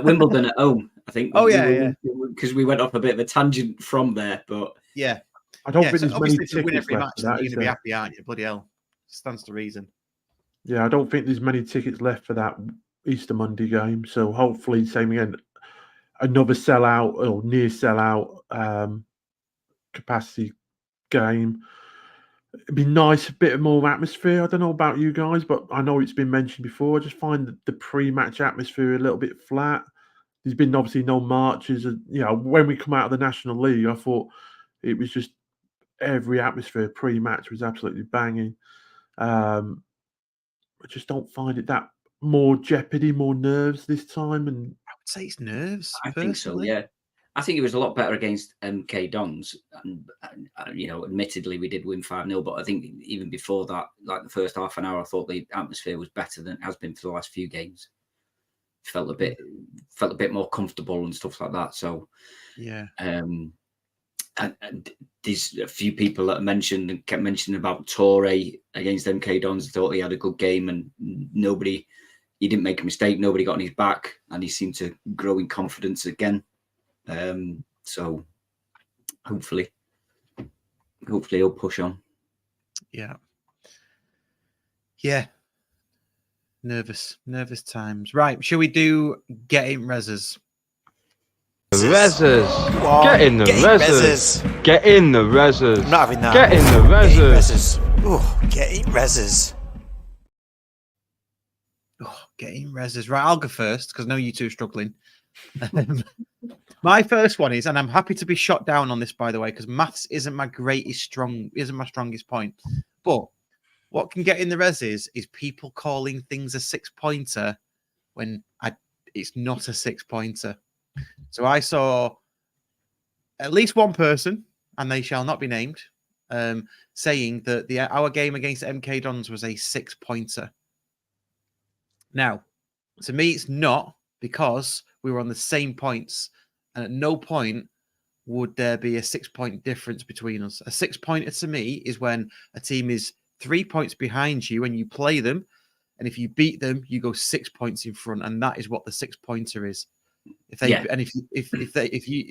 Wimbledon at home, I think. Because we went off a bit of a tangent from there, but yeah. I don't think there's many tickets win every left match, for that. You're going to be happy, aren't you? Bloody hell. Stands to reason. Yeah, I don't think there's many tickets left for that Easter Monday game. So hopefully, same again, another sellout or near sellout capacity game. It'd be nice, a bit more atmosphere. I don't know about you guys, but I know it's been mentioned before. I just find the pre-match atmosphere a little bit flat. There's been obviously no marches. When we come out of the National League, I thought it was just every atmosphere pre-match was absolutely banging. I just don't find it that more jeopardy, more nerves this time. And I would say it's nerves. I think so, yeah. I think it was a lot better against MK Dons. And admittedly, we did win 5-0, but I think even before that, like the first half an hour, I thought the atmosphere was better than it has been for the last few games. Felt a bit more comfortable and stuff like that. So, yeah. And there's a few people that kept mentioning about Torre against MK Dons. Thought he had a good game, and he didn't make a mistake. Nobody got on his back, and he seemed to grow in confidence again. So hopefully he'll push on. Yeah. Nervous times. Right, shall we do getting reses? Reses. Get in the reses. Get in the reses. I'm not having that. Get in the reses. Getting reses. Getting reses. Right, I'll go first because I know you two are struggling. My first one is, and I'm happy to be shot down on this, by the way, because maths isn't my strongest point. But what can get in the reses is people calling things a 6-pointer when it's not a 6-pointer. So I saw at least one person, and they shall not be named, saying that our game against MK Dons was a 6-pointer. Now, to me, it's not, because we were on the same points, and at no point would there be a 6-point difference between us. A 6-pointer to me is when a team is 3 points behind you and you play them, and if you beat them, you go 6 points in front, and that is what the 6-pointer is. If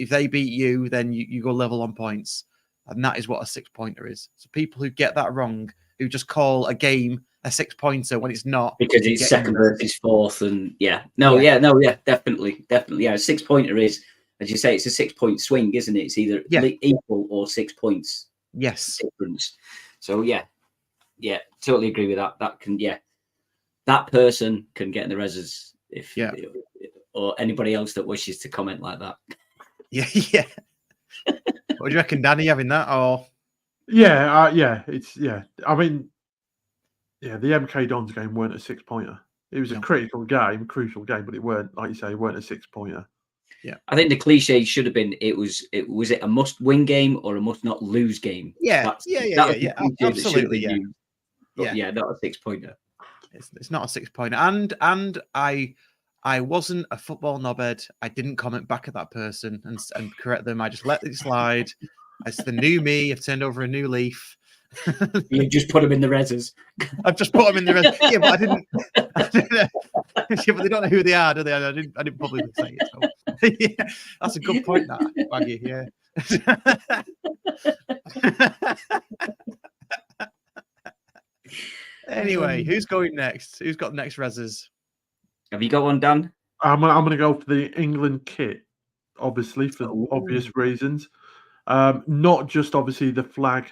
they beat you, then you go level on points, and that is what a 6-pointer is. So people who get that wrong, who just call a game a 6-pointer when it's not, because it's second versus fourth, and definitely. A 6-pointer is, as you say, it's a 6-point swing, isn't it? It's either equal or 6 points. Yes. Difference. So totally agree with that. That person can get in the reses or anybody else that wishes to comment like that. Yeah. What do you reckon, Danny? Having that or? I mean, the MK Dons game weren't a 6-pointer. It was a crucial game, but it weren't, like you say, it weren't a 6-pointer. Yeah, I think the cliche should have been was it a must-win game or a must-not-lose game? Absolutely, not a 6-pointer. It's not a 6-pointer, and I wasn't a football knobhead. I didn't comment back at that person and correct them. I just let it slide. It's the new me. I've turned over a new leaf. You just put them in the reses. I've just put them in the res. Yeah, but I didn't. Yeah, but they don't know who they are, do they? I didn't probably say it. So. Yeah, that's a good point, that Baggy. Yeah. Anyway, who's going next? Who's got the next reses? Have you got one, Dan? I'm going to go for the England kit, obviously, for obvious reasons. Not just obviously the flag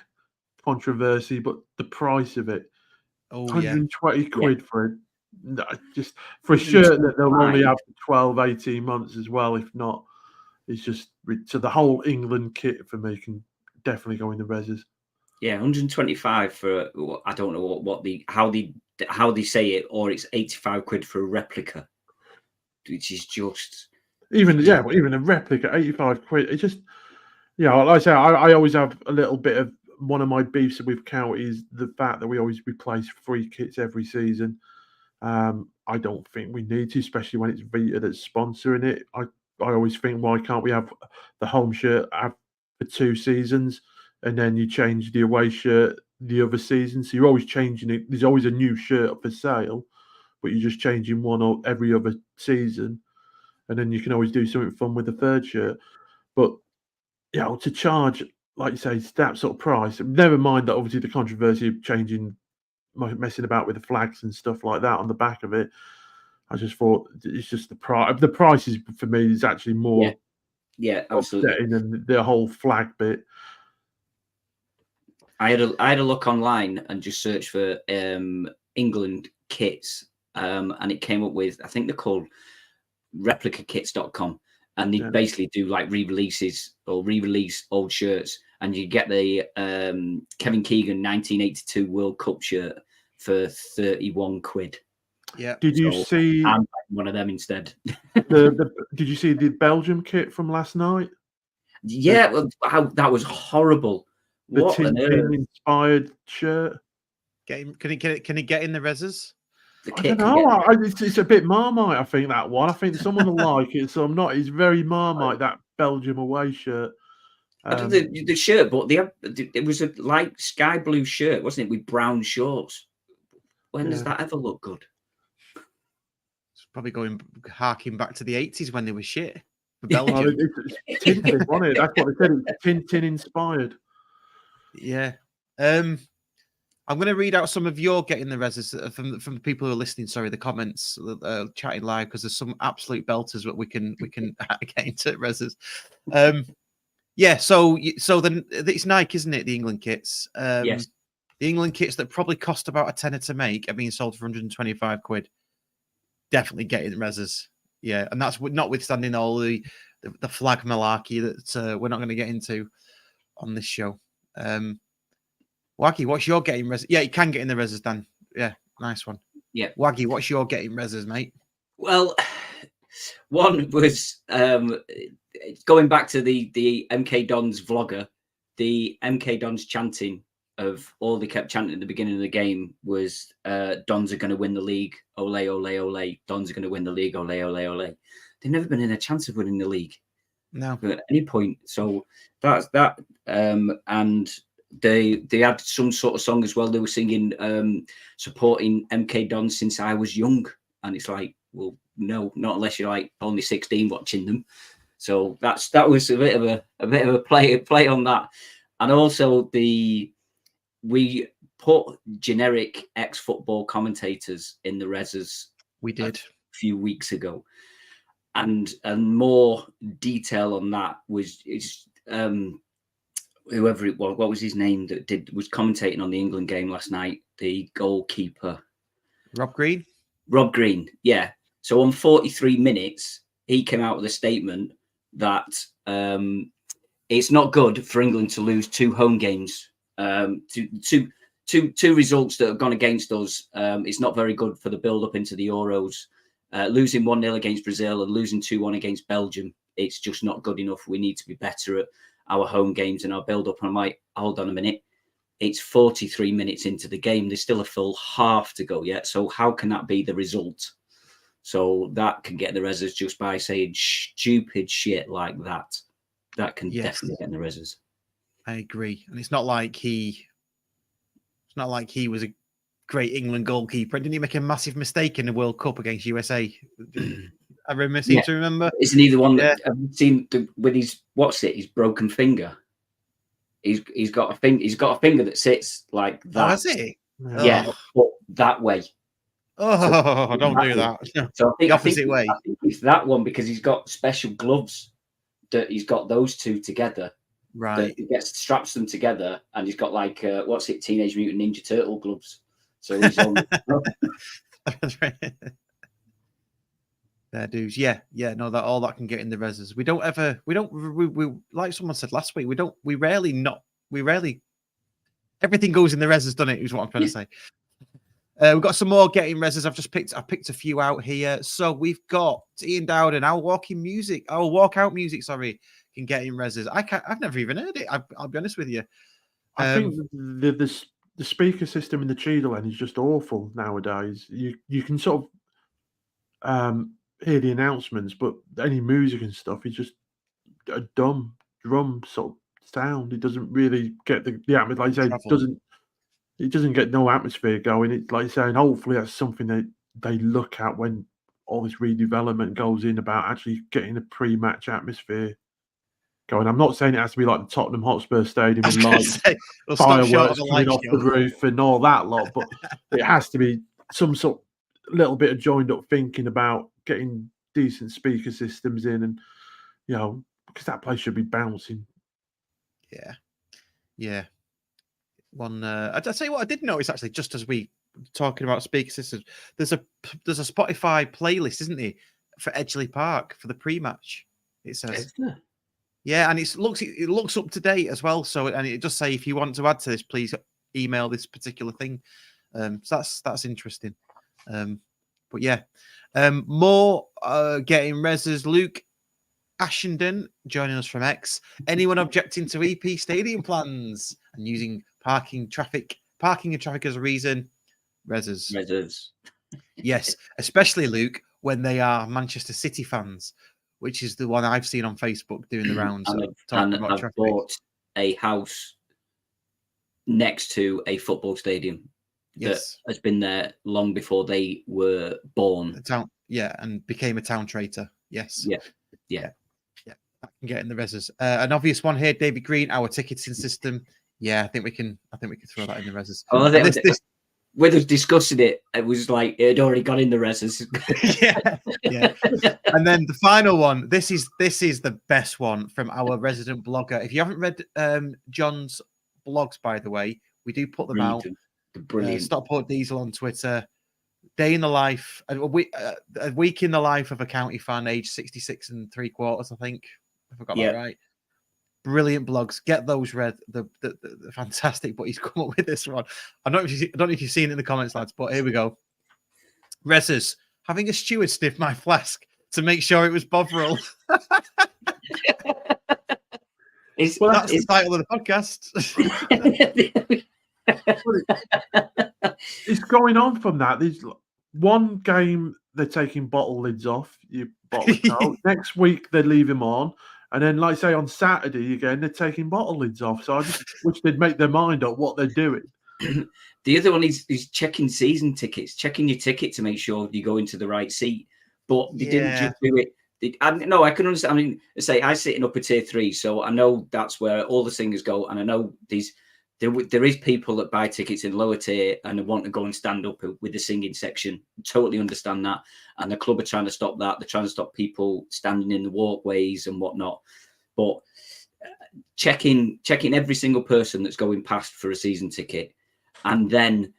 controversy, but the price of it. 120 quid for it. No, just for a shirt that they'll only have 12, 18 months as well, if not. It's just, so the whole England kit for me can definitely go in the reses. Yeah, 125 for, I don't know how they say it, or it's 85 quid for a replica, which is just even a replica, 85 quid. It's just, like I say, I always have a little bit of, one of my beefs with County is the fact that we always replace free kits every season. I don't think we need to, especially when it's Vita that's sponsoring it. I always think, why can't we have the home shirt for 2 seasons, and then you change the away shirt the other season? So you're always changing it. There's always a new shirt for sale, but you're just changing one every other season, and then you can always do something fun with the third shirt. But to charge, like you say, that sort of price, never mind that obviously the controversy of messing about with the flags and stuff like that on the back of it. I just thought it's just the price. The prices for me is actually more absolutely than the whole flag bit. I had a look online and just searched for England kits, and it came up with, I think they're called replicakits.com, and they basically do like re-releases or re-release old shirts, and you get the Kevin Keegan 1982 World Cup shirt for 31 quid. Yeah. Did you see I'm one of them instead? Did you see the Belgium kit from last night? Yeah, that was horrible. The What on earth? Tintin inspired shirt. Can he get in the reses? I don't know. It's a bit Marmite, I think, that one. I think someone will like it, so I'm not. It's very Marmite, that Belgium away shirt. The shirt, but it was a light sky blue shirt, wasn't it, with brown shorts? When does that ever look good? It's probably harking back to the 80s when they were shit for Belgium. Well, it's Tintin, wasn't it? That's what they said. It's Tintin inspired. Yeah. I'm going to read out some of your getting the reses from the people who are listening. Sorry, the comments, chatting live, because there's some absolute belters that we can get into reses. Yeah. So then it's Nike, isn't it? The England kits. Yes. The England kits that probably cost about a tenner to make are being sold for 125 quid. Definitely getting reses. Yeah, and that's notwithstanding all the flag malarkey that we're not going to get into on this show. Waggy, what's your getting reses? Yeah, you can get in the reses, Dan. Yeah, nice one. Yeah. Waggy, what's your getting reses, mate? Well, one was going back to the MK Dons vlogger, the MK Dons chanting of all they kept chanting at the beginning of the game was Dons are going to win the league. Ole, ole, ole. Dons are going to win the league. Ole, ole, ole. They've never been in a chance of winning the league. No. At any point. So that's that. And they had some sort of song as well. They were singing supporting MK Dons since I was young. And it's like, well, no, not unless you're like only 16 watching them. So that was a bit of a play on that. And also we put generic ex-football commentators in the reses. We did a few weeks ago, and more detail on that was whoever it was. What was his name that was commentating on the England game last night? The goalkeeper, Rob Green. Rob Green, yeah. So on 43 minutes, he came out with a statement that it's not good for England to lose 2 home games. Two results that have gone against us. It's not very good for the build-up into the Euros. Losing 1-0 against Brazil and losing 2-1 against Belgium, it's just not good enough. We need to be better at our home games and our build-up. And I'm like, hold on a minute. It's 43 minutes into the game. There's still a full half to go yet. So how can that be the result? So that can get the reses just by saying stupid shit like that. That can definitely get in the reses. I agree. And it's not like he was a great England goalkeeper. Didn't he make a massive mistake in the World Cup against USA? I seem to remember. Isn't he the one that I've seen with his his broken finger? He's got a finger that sits like that. Oh, has he? Yeah, but that way. Oh, don't do that. So I think the opposite way. I think it's that one because he's got special gloves that he's got those two together. Right. He straps them together, and he's got like Teenage Mutant Ninja Turtle gloves. So he's on. There, dudes. Yeah. No, that all that can get in the reses. We like someone said last week. We rarely. Everything goes in the reses, doesn't it? Is what I'm trying to say. We've got some more getting reses. I picked a few out here. So we've got Ian Dowden. Our walkout music. Can get in reses. I've never even heard it. I'll be honest with you. I think the speaker system in the Cheadle end is just awful nowadays. You can sort of hear the announcements, but any music and stuff is just a dumb drum sort of sound. It doesn't really get the atmosphere. Like I say, it doesn't get no atmosphere going. It's like saying, hopefully that's something that they look at when all this redevelopment goes in about actually getting a pre-match atmosphere going. I'm not saying it has to be like the Tottenham Hotspur Stadium with lights, fireworks coming off the roof and all that lot, but it has to be some sort of little bit of joined up thinking about getting decent speaker systems in, and because that place should be bouncing. Yeah. I'd tell you what I did notice actually, just as we talking about speaker systems, there's a Spotify playlist, isn't there, for Edgeley Park for the pre-match. It says, yeah, and it looks up to date as well. So, and it does say if you want to add to this, please email this particular thing. So that's interesting. But yeah, more getting reses. Luke Ashenden joining us from X. Anyone objecting to EP stadium plans and using parking and traffic as a reason? Reses. Yes, especially Luke when they are Manchester City fans, which is the one I've seen on Facebook doing the rounds. I've bought a house next to a football stadium that has been there long before they were born. And became a town traitor. Yes. Yeah. I can get in the reses. An obvious one here, David Green, our ticketing system. Yeah, I think we can throw that in the reses. With us discussing it, it was like it had already got in the reses. yeah. And then the final one. This is the best one from our resident blogger. If you haven't read John's blogs, by the way, we do put them out. Brilliant. Stockport Diesel on Twitter. Day in the life, a week in the life of a county fan, age 66 3/4, I think. If I got that right. Brilliant blogs. Get those read. The fantastic. But he's come up with this one. I don't know if you've seen it in the comments, lads. But here we go. Reses, having a steward sniff my flask to make sure it was Bovril. That's the title of the podcast. It's going on from that. There's one game they're taking bottle lids off. You bottle it out. Next week they leave them on. And then, like say, on Saturday again, they're taking bottle lids off. So I just wish they'd make their mind up what they're doing. The other one is checking season tickets, checking your ticket to make sure you go into the right seat. But they didn't just do it. I can understand. I mean, I sit in upper tier 3, so I know that's where all the singers go. And I know there is people that buy tickets in lower tier and want to go and stand up with the singing section. Totally understand that. And the club are trying to stop that. They're trying to stop people standing in the walkways and whatnot. But checking every single person that's going past for a season ticket. And then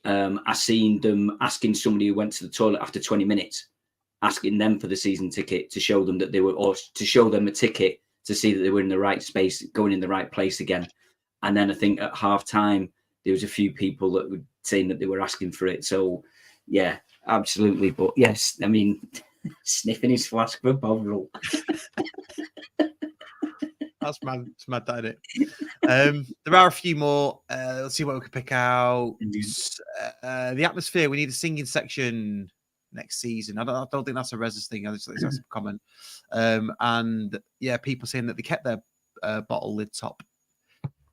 I seen them asking somebody who went to the toilet after 20 minutes, asking them for the season ticket to show them that they were, or to show them a ticket to see that they were in the right space, going in the right place again. And then I think at half time, there was a few people that were saying that they were asking for it. So, yeah, absolutely. But yes, I mean, sniffing his flask for Bovril. That's mad. It's mad, that isn't it? There are a few more. Let's see what we can pick out. The atmosphere. We need a singing section next season. I don't think that's a reses thing. I just think that's a comment. And yeah, people saying that they kept their bottle lid top.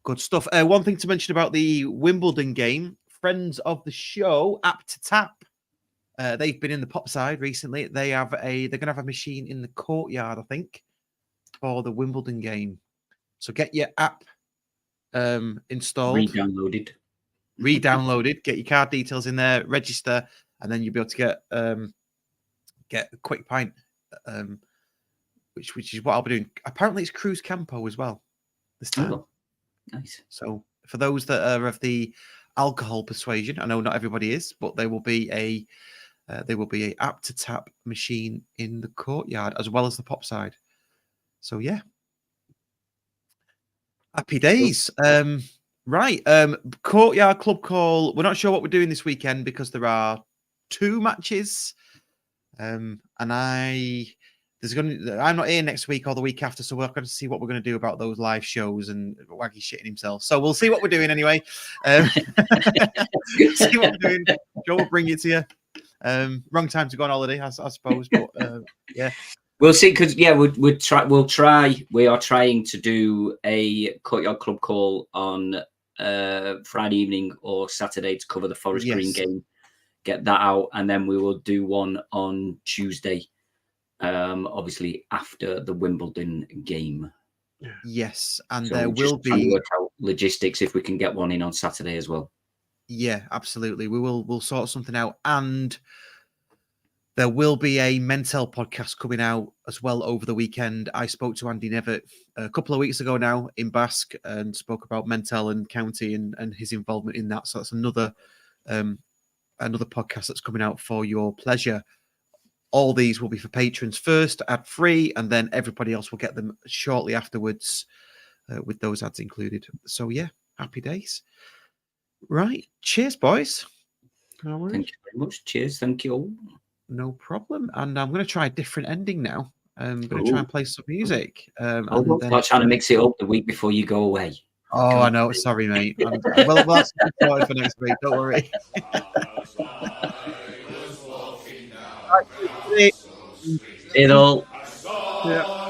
Good stuff. One thing to mention about the Wimbledon game, friends of the show, App to Tap. They've been in the pop side recently. They're going to have a machine in the courtyard, I think, for the Wimbledon game. So get your app installed, re-downloaded, get your card details in there, register, and then you'll be able to get a quick pint, which is what I'll be doing. Apparently, it's Cruz Campo as well this time. Oh. Nice. So for those that are of the alcohol persuasion, I know not everybody is, but there will be a app to tap machine in the courtyard as well as the pop side. So yeah, happy days. Right, courtyard club call. We're not sure what we're doing this weekend because there are 2 matches, and I'm not here next week or the week after, so we're going to see what we're going to do about those live shows and Waggy shitting himself. So we'll see what we're doing anyway. See what we're doing. Joe will bring it to you. Wrong time to go on holiday, I suppose. But yeah, we'll see. Because we'll try. We are trying to do a courtyard club call on Friday evening or Saturday to cover the Forest Green game. Get that out, and then we will do one on Tuesday. Obviously after the Wimbledon game. Yes, and so there will be work out logistics if we can get one in on Saturday as well. Yeah, absolutely. We'll sort something out. And There will be a Mentel podcast coming out as well over the weekend. I spoke to Andy Nevitt a couple of weeks ago now in Basque and spoke about Mentel and County and his involvement in that. So that's another podcast that's coming out for your pleasure. All these will be for patrons first, ad free, and then everybody else will get them shortly afterwards with those ads included. So yeah, happy days. Right. Cheers, boys. No worries. Thank you very much. Cheers. Thank you all. No problem. And I'm going to try a different ending now. I'm going to try and play some music. I'm then... not trying to mix it up the week before you go away. Oh, I know. Sorry, mate. Well, that's sorted for next week. Don't worry. It all. Yeah.